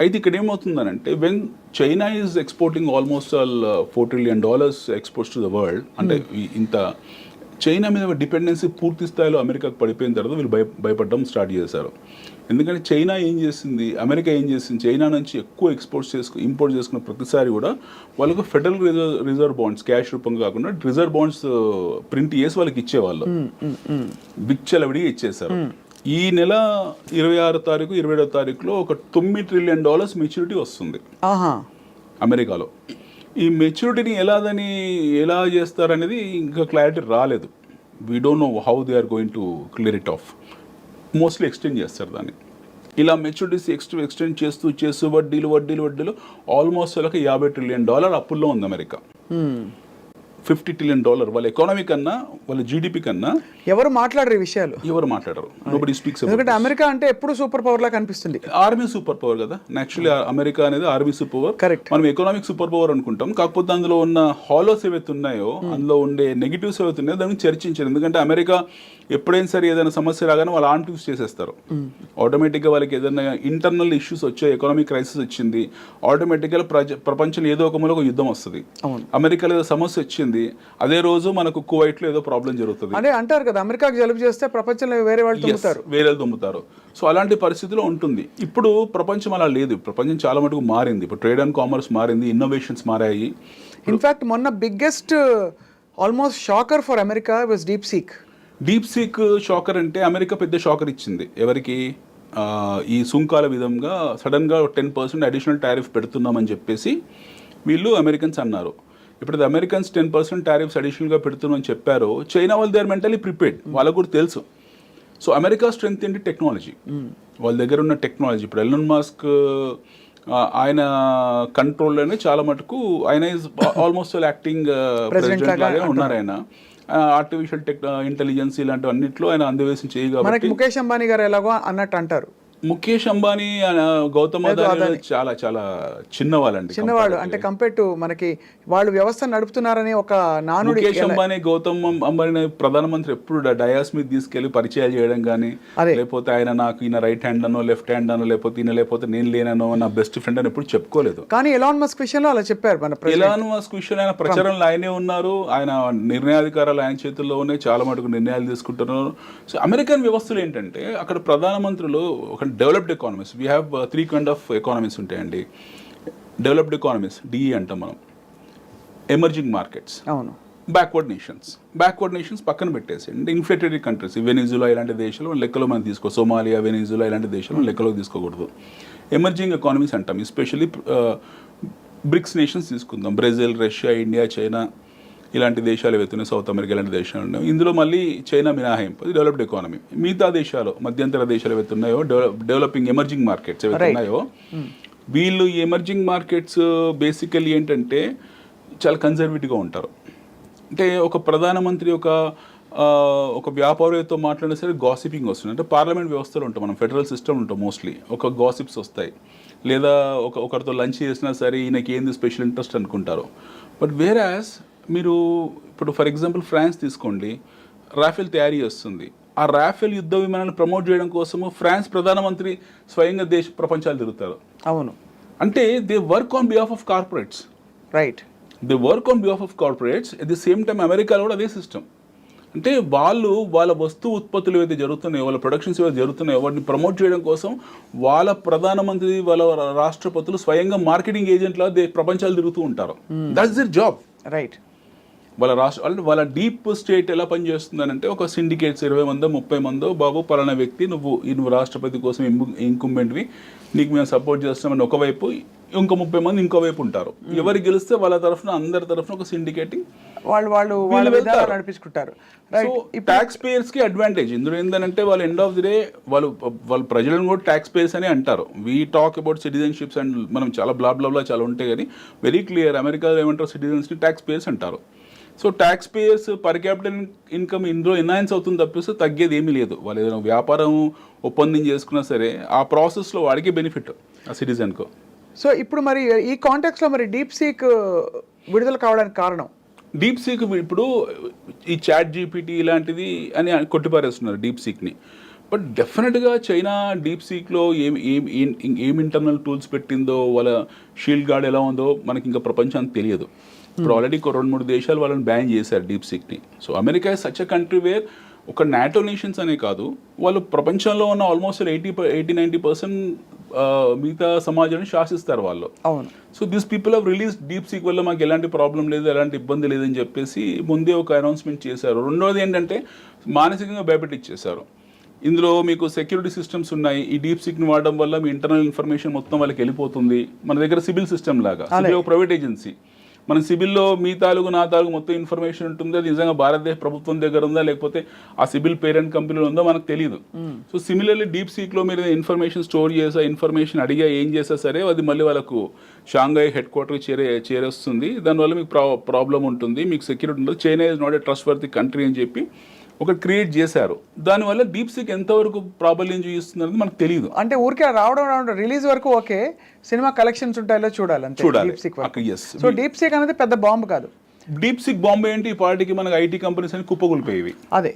అయితే ఇక్కడ ఏమవుతుందనంటే, when China is exporting almost $4 trillion exports to the world, అంటే ఇంత చైనా మీద డిపెండెన్సీ పూర్తి స్థాయిలో అమెరికాకు పడిపోయిన తర్వాత వీళ్ళు భయపడడం స్టార్ట్ చేశారు. ఎందుకంటే చైనా ఏం చేసింది, అమెరికా ఏం చేసింది, చైనా నుంచి ఎక్కువ ఇంపోర్ట్ చేసుకున్న ప్రతిసారి కూడా వాళ్ళకు ఫెడరల్ రిజర్వ్ బాండ్స్ క్యాష్ రూపంగా కాకుండా రిజర్వ్ బాండ్స్ ప్రింట్ చేసి వాళ్ళకి ఇచ్చేవాళ్ళు, బిచ్చలవిడిగా ఇచ్చేశారు. ఈ నెల 26 తారీఖు 27వ తారీఖులో ఒక $9 ట్రిలియన్ మెచ్యూరిటీ వస్తుంది అమెరికాలో. ఈ మెచ్యూరిటీని ఎలా చేస్తారనేది ఇంకా క్లారిటీ రాలేదు. We don't know how they are going to clear it off. Mostly extend చేస్తారు దాన్ని. ఇలా మెచ్యూరిటీస్ ఎక్స్టెండ్ చేస్తూ వడ్డీలు ఆల్మోస్ట్ వాళ్ళకి $50 ట్రిలియన్ అప్పుల్లో ఉంది అమెరికా. $50 ట్రిలియన్ వాళ్ళ ఎకానమీ కన్నా, వాళ్ళ జీడిపి కన్నా ఎవరు మాట్లాడరు ఈ విషయాలు, ఎవరు మాట్లాడరు. Nobody speaks. ఎందుకంటే అమెరికా అంటే ఎప్పుడు సూపర్ పవర్ లా కనిపిస్తుంది. ఆర్మీ సూపర్ పవర్ కదా యాక్చువల్లీ. అమెరికా అనేది ఆర్మీ సూపర్ పవర్. కరెక్ట్. మనం ఎకనామిక్ సూపర్ పవర్ అనుకుంటాం. కాకపోతే అందులో ఉన్న హాలోస్ ఏవైతే ఉన్నాయో, అందులో ఉండే నెగిటివ్స్ ఏవైతే ఉన్నాయో దాన్ని చర్చించారు. ఎందుకంటే అమెరికా ఎప్పుడైనా సరే ఏదైనా సమస్య రాగానే వాళ్ళు ఆంటివ్స్ చేసేస్తారు. ఆటోమేటిక్గా వాళ్ళకి ఏదైనా ఇంటర్నల్ ఇష్యూస్ వచ్చాయి, ఎకనామిక్ క్రైసిస్ వచ్చింది, ఆటోమేటిక్గా ప్రపంచంలో ఏదో ఒక మూల ఒక యుద్ధం వస్తుంది. అమెరికాలో ఏదో సమస్య వచ్చింది, అదే రోజు మనకు కువైట్లో ఏదో ప్రాబ్లం జరుగుతుంది. అదే అంటారు కదా, అమెరికాకి జలుబు చేస్తే ప్రపంచంలో వేరే వాళ్ళు తుమ్ముతారు. సో అలాంటి పరిస్థితిలో ఉంటుంది. ఇప్పుడు ప్రపంచం అలా లేదు. ప్రపంచం చాలా మటుకు మారింది. ఇప్పుడు ట్రేడ్ అండ్ కామర్స్ మారింది, ఇన్నోవేషన్స్ మారాయి. ఇన్ఫాక్ట్ మొన్న biggest almost shocker for America was deep seek shocker అంటే అమెరికా పెద్ద షాకర్ ఇచ్చింది ఎవరికి, ఈ సుంకాల విధంగా సడన్గా 10% అడిషనల్ టారిఫ్ పెడుతున్నామని చెప్పేసి వీళ్ళు అమెరికన్స్ అన్నారు. ఇప్పుడు అమెరికన్స్ 10% టారిఫ్స్ అడిషనల్గా పెడుతున్నామని చెప్పారు. చైనా వాళ్ళు దే ఆర్ మెంటలీ ప్రిపేర్డ్, వాళ్ళకు కూడా తెలుసు. సో అమెరికా స్ట్రెంగ్త్ ఏంటి, టెక్నాలజీ. వాళ్ళ దగ్గర ఉన్న టెక్నాలజీ. ఇప్పుడు ఎలన్ మస్క్ ఆయన కంట్రోల్లోనే చాలా మటుకు ఆయన ఆల్మోస్ట్ యాక్టింగ్ ప్రెసిడెంట్ లాగే ఉన్నారు. ఆయన ఆర్టిఫిషియల్ ఇంటెలిజెన్స్ ఇలాంటి అన్నింటిలో ఆయన అందవేసి చేయగా. ముఖేష్ అంబానీ గారు ఎలాగో అన్నట్టు అంటారు. ముఖేష్ అంబానీ, గౌతమ్ అదానీ చాలా చాలా చిన్నవాళ్ళు అంటే కంపేర్ టు మనకి వాళ్ళు వ్యవస్థ నడుపుతున్నారని ఒక నానుడి. ముఖేష్ అంబానీ, గౌతమ్ అంబానీ ప్రధానమంత్రి ఎప్పుడు డయాస్ మీద తీసుకెళ్లి పరిచయాలు చేయడం కానీ, లేకపోతే ఆయన నాకు ఈయన రైట్ హ్యాండ్ అనో లెఫ్ట్ హ్యాండ్ అనో, లేకపోతే నేను లేనో నా బెస్ట్ ఫ్రెండ్ అని ఎప్పుడు చెప్పుకోలేదు. కానీ ఎలాన్ మస్క్ విషయంలో అలా చెప్పారు. ఎలాన్ మస్క్ విషయంలో ఆయన ప్రచారంలో ఆయనే ఉన్నారు, ఆయన నిర్ణయాధికారాలు ఆయన చేతుల్లో ఉన్నాయి, చాలా మటుకు నిర్ణయాలు తీసుకుంటున్నారు. సో అమెరికన్ వ్యవస్థలు ఏంటంటే అక్కడ ప్రధానమంత్రులు ఒక developed economies. We have 3 kind of economies ఉంటాయండి. డెవలప్డ్ ఎకానమీస్ డిఈ అంటాం మనం, ఎమర్జింగ్ మార్కెట్స్, అవును, బ్యాక్వర్డ్ నేషన్స్ పక్కన పెట్టేసేయండి. ఇన్ఫ్లేటరీ కంట్రీస్, వెనిజులా ఇలాంటి దేశాలు లెక్కలో మనం సోమాలియా, వెనిజులా ఇలాంటి దేశాలు లెక్కలో తీసుకోకూడదు. ఎమర్జింగ్ ఎకానమీస్ అంటాం. ఎస్పెషల్లీ బ్రిక్స్ నేషన్స్ తీసుకుందాం, బ్రెజిల్, రష్యా, ఇండియా, చైనా ఇలాంటి దేశాలు ఏవైతున్నాయి, సౌత్ అమెరికా ఇలాంటి దేశాలు ఉన్నాయి. ఇందులో మళ్ళీ చైనా మినహాయింపు, అది డెవలప్డ్ ఎకానమీ. మిగతా దేశాలు, మధ్యంతర దేశాలు ఏవైతున్నాయో, డెవలపింగ్ ఎమర్జింగ్ మార్కెట్స్ ఏవైతున్నాయో, వీళ్ళు ఈ ఎమర్జింగ్ మార్కెట్స్ బేసికల్లీ ఏంటంటే చాలా కన్జర్వేటివ్గా ఉంటారు. అంటే ఒక ప్రధానమంత్రి ఒక వ్యాపారితో మాట్లాడినా సరే గాసిపింగ్ వస్తుంది. అంటే పార్లమెంట్ వ్యవస్థలో ఉంటాం మనం, ఫెడరల్ సిస్టమ్ ఉంటాం, మోస్ట్లీ ఒక గాసిప్స్ వస్తాయి. లేదా ఒకరితో లంచ్ చేసినా సరే ఈయనకి ఏంది స్పెషల్ ఇంట్రెస్ట్ అనుకుంటారు. బట్ వేరాస్ మీరు ఇప్పుడు ఫర్ ఎగ్జాంపుల్ ఫ్రాన్స్ తీసుకోండి, రాఫెల్ తయారీ చేస్తుంది. ఆ రాఫెల్ యుద్ధ విమానాన్ని ప్రమోట్ చేయడం కోసము ఫ్రాన్స్ ప్రధానమంత్రి స్వయంగా ప్రపంచాలు తిరుగుతారు. అవును. అంటే they work on behalf of corporates. Right. They work on behalf of corporates. At the same time అమెరికాలో కూడా అదే సిస్టమ్. అంటే వాళ్ళ వస్తు ఉత్పత్తులు ఏవైతే జరుగుతున్నాయో, వాళ్ళ ప్రొడక్షన్స్ ఏవైతే జరుగుతున్నాయో వాటిని ప్రమోట్ చేయడం కోసం వాళ్ళ ప్రధానమంత్రి, వాళ్ళ రాష్ట్రపతులు స్వయంగా మార్కెటింగ్ ఏజెంట్లా ప్రపంచాలు తిరుగుతూ ఉంటారు. That's their job. రైట్. వాళ్ళ డీప్ స్టేట్ ఎలా పనిచేస్తుందని అంటే ఒక సిండికేట్స్ 20 మందో 30 మందో, బాబు పలానా వ్యక్తి నువ్వు రాష్ట్రపతి కోసం ఇంకుంబెంట్వి, నీకు మేము సపోర్ట్ చేస్తామని ఒకవైపు, ఇంకో 30 మంది ఇంకోవైపు ఉంటారు. ఎవరు గెలిస్తే వాళ్ళ తరఫున, అందరి తరఫున ఒక సిండికేటింగ్ వాళ్ళు నడిపించుకుంటారు. సో ట్యాక్స్ పేయర్స్ కి అడ్వాంటేజ్ ఇందులో ఏంటంటే వాళ్ళు ఎండ్ ఆఫ్ ది డే వాళ్ళు ప్రజలను కూడా ట్యాక్స్ పేయర్స్ అని అంటారు. We talk about citizenships and మనం చాలా బ్లా చాలా ఉంటాయి, కానీ వెరీ క్లియర్ అమెరికాలో ఏమంటారు, సిటిజన్స్ని ట్యాక్స్ పేయర్స్ అంటారు. So tax payers per capita income ఇందులో ఎన్హాన్స్ అవుతుంది తప్పిస్తే తగ్గేది ఏమీ లేదు. వాళ్ళు ఏదైనా వ్యాపారం ఒప్పందం చేసుకున్నా సరే ఆ ప్రాసెస్లో వాడికి బెనిఫిట్ ఆ సిటిజన్కు. సో ఇప్పుడు మరి ఈ కాంటెక్స్లో మరి డీప్ సీక్ విడుదల కావడానికి కారణం, డీప్ సీక్ ఇప్పుడు ఈ చాట్ జీపీటీ ఇలాంటిది అని కొట్టిపారేస్తున్నారు డీప్ సీక్ని. బట్ డెఫినెట్గా చైనా డీప్ సీక్లో ఏం ఇంటర్నల్ టూల్స్ పెట్టిందో, వాళ్ళ షీల్డ్ గార్డ్ ఎలా ఉందో మనకి ఇంకా ప్రపంచానికి తెలియదు. ఇప్పుడు ఆల్రెడీ 2-3 దేశాలు వాళ్ళని బ్యాన్ చేశారు డీప్ సీక్ని. So America is such a country where ఒక నాటో నేషన్స్ అనే కాదు, వాళ్ళు ప్రపంచంలో ఉన్న ఆల్మోస్ట్ 80-90% మిగతా సమాజాన్ని శాసిస్తారు వాళ్ళు. అవును. So this people have release deep seek వల్ల మాకు ఎలాంటి ప్రాబ్లం లేదు, ఎలాంటి ఇబ్బంది లేదని చెప్పేసి ముందే ఒక అనౌన్స్మెంట్ చేశారు. రెండోది ఏంటంటే మానసికంగా భయపెట్టిచ్చేశారు. ఇందులో మీకు సెక్యూరిటీ సిస్టమ్స్ ఉన్నాయి, ఈ డీప్ సీక్ని వాడడం వల్ల మీ ఇంటర్నల్ ఇన్ఫర్మేషన్ మొత్తం వాళ్ళకి వెళ్ళిపోతుంది. మన దగ్గర సిబిల్ సిస్టమ్ లాగా, సిబిల్ ఒక ప్రైవేట్ ఏజెన్సీ, మన సిబిల్లో మీ తాలూకు నా తాలూకు మొత్తం ఇన్ఫర్మేషన్ ఉంటుంది. అది నిజంగా భారతదేశ ప్రభుత్వం దగ్గర ఉందా లేకపోతే ఆ సిబిల్ పేరెంట్ కంపెనీలో ఉందో మనకు తెలియదు. సో సిమిలర్లీ డీప్ సీక్లో మీరు ఇన్ఫర్మేషన్ స్టోర్ చేసా, ఇన్ఫర్మేషన్ అడిగా, ఏం చేసా సరే అది మళ్ళీ వాళ్ళకు షాంఘై హెడ్ క్వార్టర్కి చేరేస్తుంది. దానివల్ల మీకు ప్రాబ్లం ఉంటుంది, మీకు సెక్యూరిటీ ఉండదు. China is not a trust worthy country అని చెప్పి ఒకటి క్రియేట్ చేశారు. దానివల్ల డీప్ సీక్ ఎంతవరకు ప్రాబల్యం చూపిస్తుంది మనకు తెలియదు. అంటే ఊరికే రావడం రిలీజ్ వరకు ఓకే, సినిమా కలెక్షన్స్ ఉంటాయో చూడాలి అంతే. చూడాలి. Deep seek Yes. So deep seek అనేది పెద్ద బాంబు కాదు. డీప్ సీక్ బాంబే ఏంటి, ఈ పార్టీకి మనకు ఐటీ కంపెనీస్ అని కుప్పగొలిపోయేవి. అదే.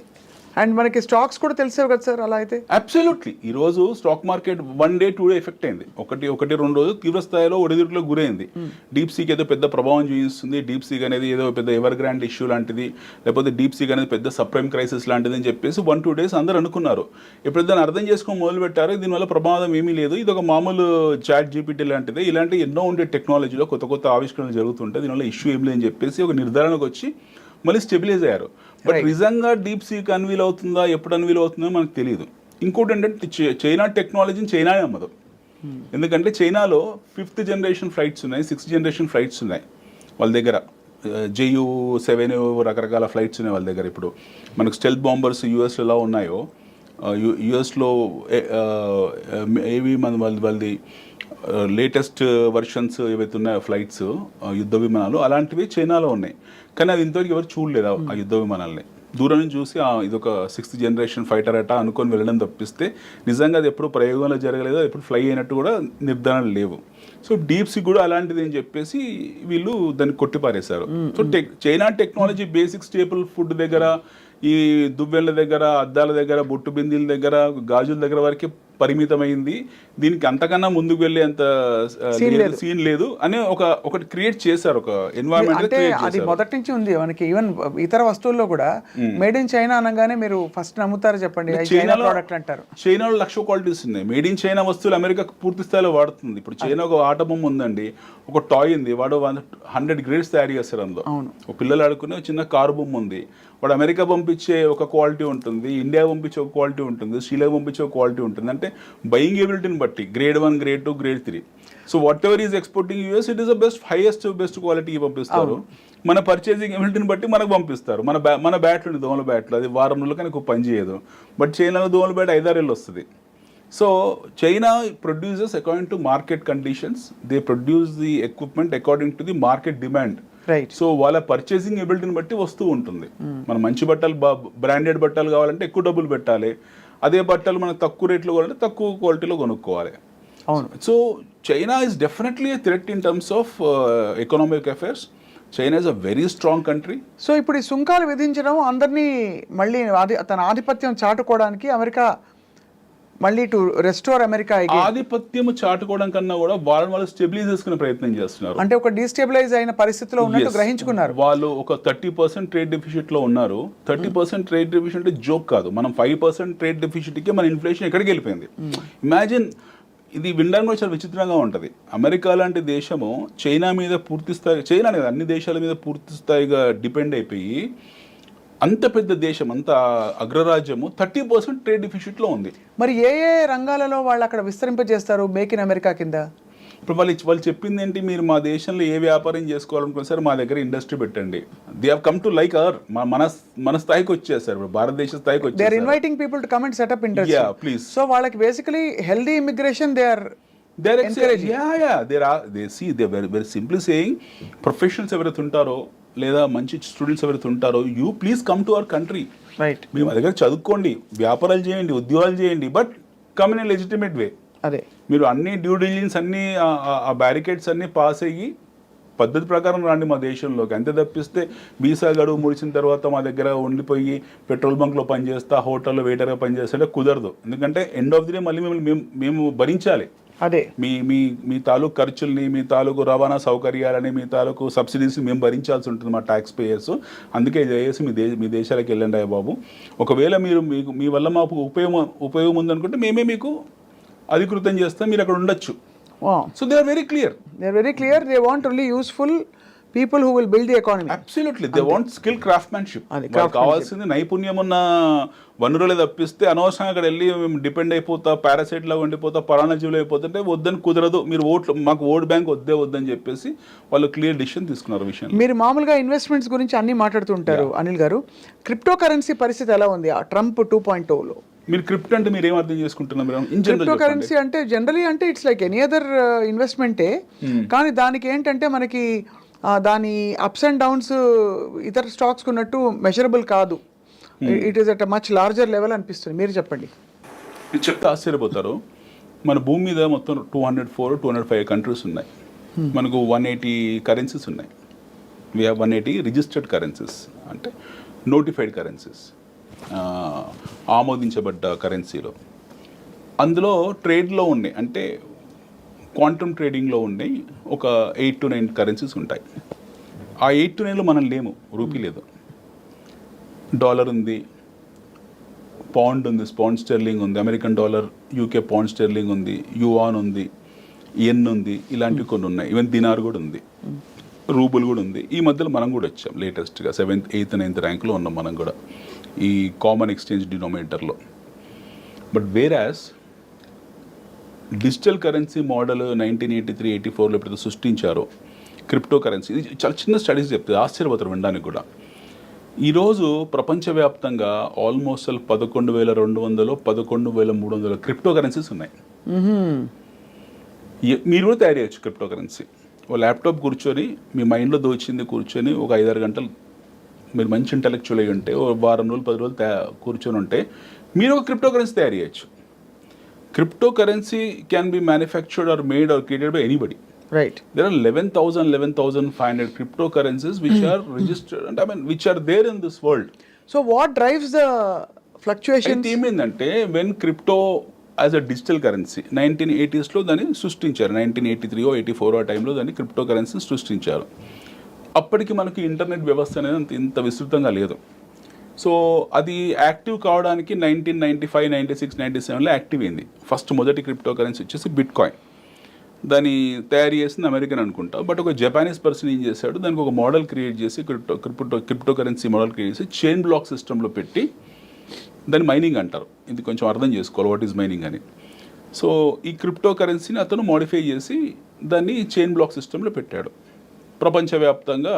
అండ్ మనకి స్టాక్స్ కూడా తెలిసేవి కదా సార్ అలా అయితే. అబ్సల్యూట్లీ. ఈ రోజు stock market 1 day 2 day effect అయింది. ఒకటి 2 రోజులు తీవ్ర స్థాయిలో ఒడిదుడుకులో గురైంది. డీప్ సీక్ ఏదో పెద్ద ప్రభావం చూపిస్తుంది, డీప్ సీక్ అనేది ఏదో పెద్ద ఎవర్ గ్రాండ్ ఇష్యూ లాంటిది, లేకపోతే డీప్ సీక్ అనేది పెద్ద సప్రైమ్ క్రైసిస్ లాంటిది అని చెప్పేసి 1-2 days అందరూ అనుకున్నారు. ఎప్పుడైతే దాన్ని అర్థం చేసుకొని మొదలు పెట్టారో దీనివల్ల ప్రమాదం ఏమీ లేదు, ఇది ఒక మామూలు చాట్ జీపీటీ లాంటిది, ఇలాంటి ఎన్నో ఉండే టెక్నాలజీలో కొత్త ఆవిష్కరణలు జరుగుతుంటాయి, దీనివల్ల ఇష్యూ ఏం లేదని చెప్పేసి ఒక నిర్ధారణకు వచ్చి మళ్ళీ స్టెబిలైజ్ అయ్యారు. బట్ నిజంగా డీప్ సీక్ అన్వీల్ అవుతుందా, ఎప్పుడు అన్వీల్ అవుతుందో మనకు తెలియదు. ఇంకోటి ఏంటంటే చైనా టెక్నాలజీని చైనానే అమ్మదు. ఎందుకంటే చైనాలో 5th generation ఫ్లైట్స్ ఉన్నాయి, 6th generation ఫ్లైట్స్ ఉన్నాయి వాళ్ళ దగ్గర. JU-7 రకరకాల ఫ్లైట్స్ ఉన్నాయి వాళ్ళ దగ్గర. ఇప్పుడు మనకు స్టెల్త్ బాంబర్స్ యూఎస్లో ఎలా ఉన్నాయో, యుఎస్లో ఏవి వాళ్ళది లేటెస్ట్ వర్షన్స్ ఏవైతే ఉన్నాయో ఫ్లైట్స్, యుద్ధ విమానాలు అలాంటివి చైనాలో ఉన్నాయి. కానీ అది ఇంతవరకు ఎవరు చూడలేదు ఆ యుద్ధ విమానాలని. దూరం నుంచి చూసి ఇదొక 6th generation ఫైటర్ అట అనుకొని వెళ్ళడం తప్పిస్తే నిజంగా అది ఎప్పుడు ప్రయోగంలో జరగలేదు, ఎప్పుడు ఫ్లై అయినట్టు కూడా నిర్ధారణలు లేవు. సో డీప్ సీ కూడా అలాంటిది అని చెప్పేసి వీళ్ళు దాన్ని కొట్టిపారేశారు. So China technology basic staple food దగ్గర, ఈ దువ్వెళ్ళ దగ్గర, అద్దాల దగ్గర, బొట్టు బిందీల దగ్గర, గాజుల దగ్గర వరకే పరిమితమైంది. దీనికి అంతకన్నా ముందుకు వెళ్ళే అంత సీన్ లేదు అని ఒకటి క్రియేట్ చేశారు, ఒక ఎన్వైరన్మెంట్. అంటే అది మొదటి నుంచి ఉంది మనకి. ఈవెన్ ఇతర వస్తువుల్లో కూడా మేడ్ ఇన్ చైనా అనగానే మీరు ఫస్ట్ నమ్ముతారు చెప్పండి, చైనా ప్రోడక్ట్ అంటారు. చైనాలో 1,00,000 క్వాలిటీస్ ఉన్నాయి. మేడ్ ఇన్ చైనా వస్తువులు అమెరికా పూర్తి స్థాయిలో వాడుతుంది. ఇప్పుడు చైనా ఒక ఆట బొమ్మ ఉందండి, ఒక టాయ్ ఉంది, వాడు 100 grades తయారు చేస్తారు అందులో. ఒక పిల్లలు ఆడుకునే చిన్న కారు బొమ్మ ఉంది, వాడు అమెరికా పంపించే ఒక క్వాలిటీ ఉంటుంది, ఇండియా పంపించే ఒక క్వాలిటీ ఉంటుంది, శ్రీలంక పంపించే ఒక క్వాలిటీ ఉంటుంది. అంటే బయింగ్ ఎబిలిటీని బట్టి grade 1, grade 2, grade 3. So what ever is exporting US, it is the best quality పంపిస్తారు. మన పర్చేసింగ్ ఎబిలిటీని బట్టి మనకు పంపిస్తారు. మన బ్యాట్లు ఉంది, దోమల బ్యాట్లు, అది వారం రోజులు కానీ పని చేయదు. బట్ చైనాలో దోమల బ్యాట్ 5-6 ఏళ్ళు వస్తుంది. So China produces according to market conditions, they produce the equipment according to the market demand. Right. So వాళ్ళ పర్చేసింగ్ ఎబిలిటీని బట్టి వస్తూ ఉంటుంది. మన మంచి బట్టలు, బ్రాండెడ్ బట్టలు కావాలంటే ఎక్కువ డబ్బులు పెట్టాలి, అదే బట్టలు మనకు తక్కువ రేట్లో కావాలంటే తక్కువ క్వాలిటీలో కొనుక్కోవాలి. అవును. So China is definitely a threat in terms of economic affairs. China is a very strong country. So ఇప్పుడు ఈ సుంకాలు విధించడం అందరినీ మళ్ళీ తన ఆధిపత్యం చాటుకోవడానికి అమెరికా మళ్ళీ టు రెస్టోర్ అమెరికా ఆధిపత్యం చాటుకోవడం కన్నా కూడా వాళ్ళు స్టెబిలైజ్ చేసుకునే ప్రయత్నం చేస్తున్నారు. అంటే ఒక డిస్టెబిలైజ్ అయిన పరిస్థితిలో ఉన్నట్టు గ్రహించుకున్నారు. వాళ్ళు ఒక 30% ట్రేడ్ డెఫిసిట్ లో ఉన్నారు. 30% ట్రేడ్ డెఫిసిట్ అంటే జోక్ కాదు. మనం 5% ట్రేడ్ డెఫిసిట్ కి మన ఇన్ఫ్లేషన్ ఎక్కడికి వెళ్ళిపోయింది. ఇమాజిన్, ఇది వినడానికి కూడా చాలా విచిత్రంగా ఉంటుంది. అమెరికా లాంటి దేశము చైనా మీద పూర్తి స్థాయి, చైనా లేదా అన్ని దేశాల మీద పూర్తి స్థాయిగా డిపెండ్ అయిపోయి అంత పెద్ద దేశం, అంత అగ్రరాజ్యము 30% ట్రేడ్ డెఫిసిట్లో ఉంది. మరి ఏ రంగాలలో వాళ్ళు అక్కడ విస్తరింపజేస్తారు మేక్ ఇన్ అమెరికా కింద? ఇప్పుడు వాళ్ళు చెప్పింది ఏంటి, మీరు మా దేశంలో ఏ వ్యాపారం చేసుకోవాలనుకున్నా సరే మా దగ్గర ఇండస్ట్రీ పెట్టండి. They have come to like our, మన స్థాయికి వచ్చేసారు, ఇప్పుడు భారతదేశ స్థాయికి వచ్చేసారు. They are inviting people to come and set up industry. Yeah please. So వాళ్ళకి basically healthy immigration they are encouraging. Very simply saying, professionals ఎవరైతే ఉంటారో లేదా మంచి స్టూడెంట్స్ ఎవరైతే ఉంటారో, you please come to our country. Right. మీరు మా దగ్గర చదువుకోండి, వ్యాపారాలు చేయండి, ఉద్యోగాలు చేయండి, but come in a legitimate way. అదే మీరు అన్ని డ్యూ డిలిజెన్స్ అన్ని ఆ బ్యారికేడ్స్ అన్ని పాస్ అయ్యి పద్ధతి ప్రకారం రండి మా దేశంలోకి. అంతే తప్పిస్తే వీసా గడువు ముడిచిన తర్వాత మా దగ్గర ఉండిపోయి పెట్రోల్ బంక్లో పనిచేస్తా, హోటల్లో వెయిటర్గా పనిచేస్తే కుదరదు. ఎందుకంటే ఎండ్ ఆఫ్ ది డే మళ్ళీ మేము భరించాలి. అదే మీ మీ మీ తాలూకు ఖర్చుల్ని, మీ తాలూకు రవాణా సౌకర్యాలని, మీ తాలూకు సబ్సిడీస్ మేము భరించాల్సి ఉంటుంది మా ట్యాక్స్ పేయర్స్. అందుకే దయచేసి మీ దేశాలకు వెళ్ళండి అయ్యా బాబు. ఒకవేళ మీరు మీకు మీ వల్ల మాకు ఉపయోగం ఉందనుకుంటే మేమే మీకు అధికృతం చేస్తాం, మీరు అక్కడ ఉండొచ్చు. So they are very clear. They want only useful people who will build the economy. Absolutely they want skill craftsmanship. కావాల్సింది నైపుణ్యం ఉన్న వనరులే తప్పిస్తే అనవసరంగా అక్కడ వెళ్ళి మేము డిపెండ్ అయిపోతా, పారాసైట్ లాగా ఉండిపోతా, పరాణజీవులు అయిపోతుంటే వద్దని కుదరదు, మీరు మాకు ఓట్ బ్యాంక్ వద్దని చెప్పేసి వాళ్ళు క్లియర్ డిసిషన్ తీసుకున్నారు విషయం. మీరు మామూలుగా ఇన్వెస్ట్మెంట్స్ గురించి అన్ని మాట్లాడుతుంటారు అనిల్ గారు. క్రిప్టో కరెన్సీ పరిస్థితి ఎలా ఉంది ఆ ట్రంప్ 2.0లో? మీరు క్రిప్టో అంటే మీరు ఏం అర్థం చేసుకుంటున్నారు? క్రిప్టో కరెన్సీ అంటే జనరలీ అంటే ఇట్స్ లైక్ ఎనీ అదర్ ఇన్వెస్ట్మెంటే, కానీ దానికి ఏంటంటే మనకి దాని అప్స్ అండ్ డౌన్స్ ఇతర స్టాక్స్ ఉన్నట్టు మెజరబుల్ కాదు. It is at much larger level అనిపిస్తుంది. మీరు చెప్పండి. మీరు చెప్తే ఆశ్చర్యపోతారు. మన భూమి మీద మొత్తం 205 కంట్రీస్ ఉన్నాయి. మనకు 180 కరెన్సీస్ ఉన్నాయి. వీ హ్యావ్ 180 రిజిస్టర్డ్ కరెన్సీస్, అంటే నోటిఫైడ్ కరెన్సీస్, ఆమోదించబడ్డ కరెన్సీలో. అందులో ట్రేడ్లో ఉన్నాయి, అంటే క్వాంటమ్ ట్రేడింగ్లో ఉన్నాయి ఒక 8 to 9 కరెన్సీస్ ఉంటాయి. ఆ 8 to 9లో మనం లేము, రూపీ లేదు. డాలర్ ఉంది, పౌండ్ ఉంది, పౌండ్ స్టెర్లింగ్ ఉంది, American dollar, UK pound sterling ఉంది, యువాన్ ఉంది, ఎన్ ఉంది, ఇలాంటివి కొన్ని ఉన్నాయి. ఈవెన్ దినార్ కూడా ఉంది, రూబుల్ కూడా ఉంది. ఈ మధ్యలో మనం కూడా వచ్చాం లేటెస్ట్గా 7th, 8th, 9th ర్యాంక్లో ఉన్నాం మనం కూడా ఈ కామన్ ఎక్స్చేంజ్ డినోమినేటర్లో. But whereas digital currency model 1983, 84లో ఎప్పుడైతే సృష్టించారో క్రిప్టో కరెన్సీ, ఇది చాలా చిన్న స్టడీస్ చెప్తుంది, ఆశ్చర్యపోతారు వినడానికి కూడా. ఈరోజు ప్రపంచవ్యాప్తంగా ఆల్మోస్ట్ 11,200, 11,300 క్రిప్టో కరెన్సీస్ ఉన్నాయి. మీరు కూడా తయారు చేయొచ్చు క్రిప్టో కరెన్సీ. ఓ ల్యాప్టాప్ కూర్చొని మీ మైండ్లో దోచింది కూర్చొని ఒక 5-6 గంటలు మీరు మంచి ఇంటలెక్చువల్ అయ్యి ఉంటే, ఓ వారం రోజులు 10 రోజులు కూర్చొని ఉంటే మీరు ఒక క్రిప్టో కరెన్సీ తయారు చేయొచ్చు. Crypto currency can be manufactured or made or created by anybody. Right. There are 11,500 cryptocurrencies which are registered, and I mean which are there in this world. So what drives the fluctuations? అయితే ఏమైందంటే when crypto as a digital currency 1980sలో దాన్ని సృష్టించారు. 1983 or 84 ఆ టైంలో దాన్ని crypto currency సృష్టించారు. అప్పటికి మనకి ఇంటర్నెట్ వ్యవస్థ అనేది ఇంత విస్తృతంగా లేదు. సో అది యాక్టివ్ కావడానికి 1995, 96, 97లో యాక్టివ్ అయింది. మొదటి క్రిప్టో కరెన్సీ వచ్చేసి బిట్ కాయిన్. దాన్ని తయారు చేసింది అమెరికన్ అనుకుంటా, బట్ ఒక జపానీస్ పర్సన్ ఏం చేశాడు, దానికి ఒక మోడల్ క్రియేట్ చేసి క్రిప్టో కరెన్సీ మోడల్ క్రియేట్ చేసి చైన్ బ్లాక్ సిస్టంలో పెట్టి దాన్ని మైనింగ్ అంటారు. ఇది కొంచెం అర్థం చేసుకోవాలి వాట్ ఈజ్ మైనింగ్ అని. సో ఈ క్రిప్టో కరెన్సీని అతను మోడిఫై చేసి దాన్ని చైన్ బ్లాక్ సిస్టంలో పెట్టాడు. ప్రపంచవ్యాప్తంగా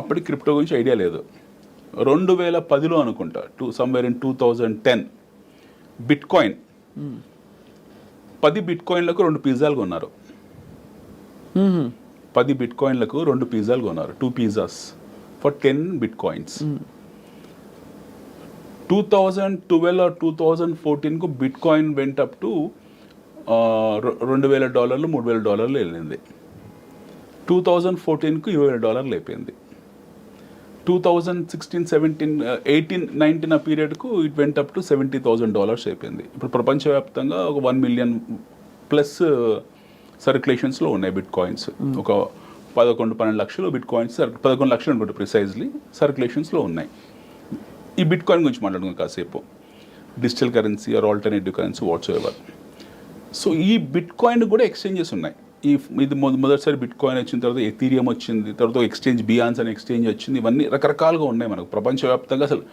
అప్పటికి క్రిప్టో గురించి ఐడియా లేదు. 2010లో అనుకుంటా, సమ్వేర్ ఇన్ 2010 బిట్ కాయిన్ 10 బిట్ కాయిన్లకు 2 పిజ్జాలు కొన్నారు. 10 బిట్ కాయిన్లకు 2 పిజ్జాలు కొన్నారు. 2 pizzas for 10 bitcoins. 2012 or 2014కు bitcoin went up to $2,000, $3,000 వెళ్ళింది. 2014కు $20,000 అయిపోయింది. 2016, 17, 18, 19 ఆ పీరియడ్కు ఇట్ వెంట్ అప్ టు $70,000 అయిపోయింది. ఇప్పుడు ప్రపంచవ్యాప్తంగా ఒక 1 million ప్లస్ సర్క్యులేషన్స్లో ఉన్నాయి బిట్ కాయిన్స్. ఒక 11-12 లక్షలు బిట్ కాయిన్స్, 11 లక్షలు అనుకుంటే ప్రిసైజ్లీ సర్క్యులేషన్స్లో ఉన్నాయి. ఈ బిట్ కాయిన్ గురించి మాట్లాడుకున్నాం కాసేపు. Digital currency or alternative currency whatsoever. So ఈ బిట్ కాయిన్ కూడా ఎక్స్చేంజెస్ ఉన్నాయి. ఇది మొదటిసారి బిట్ కాయిన్ వచ్చిన తర్వాత ఎథీరియం వచ్చింది, తర్వాత ఎక్స్చేంజ్ బియాన్స్ అనే ఎక్స్చేంజ్ వచ్చింది. ఇవన్నీ రకరకాలుగా ఉన్నాయి మనకు ప్రపంచవ్యాప్తంగా. అసలు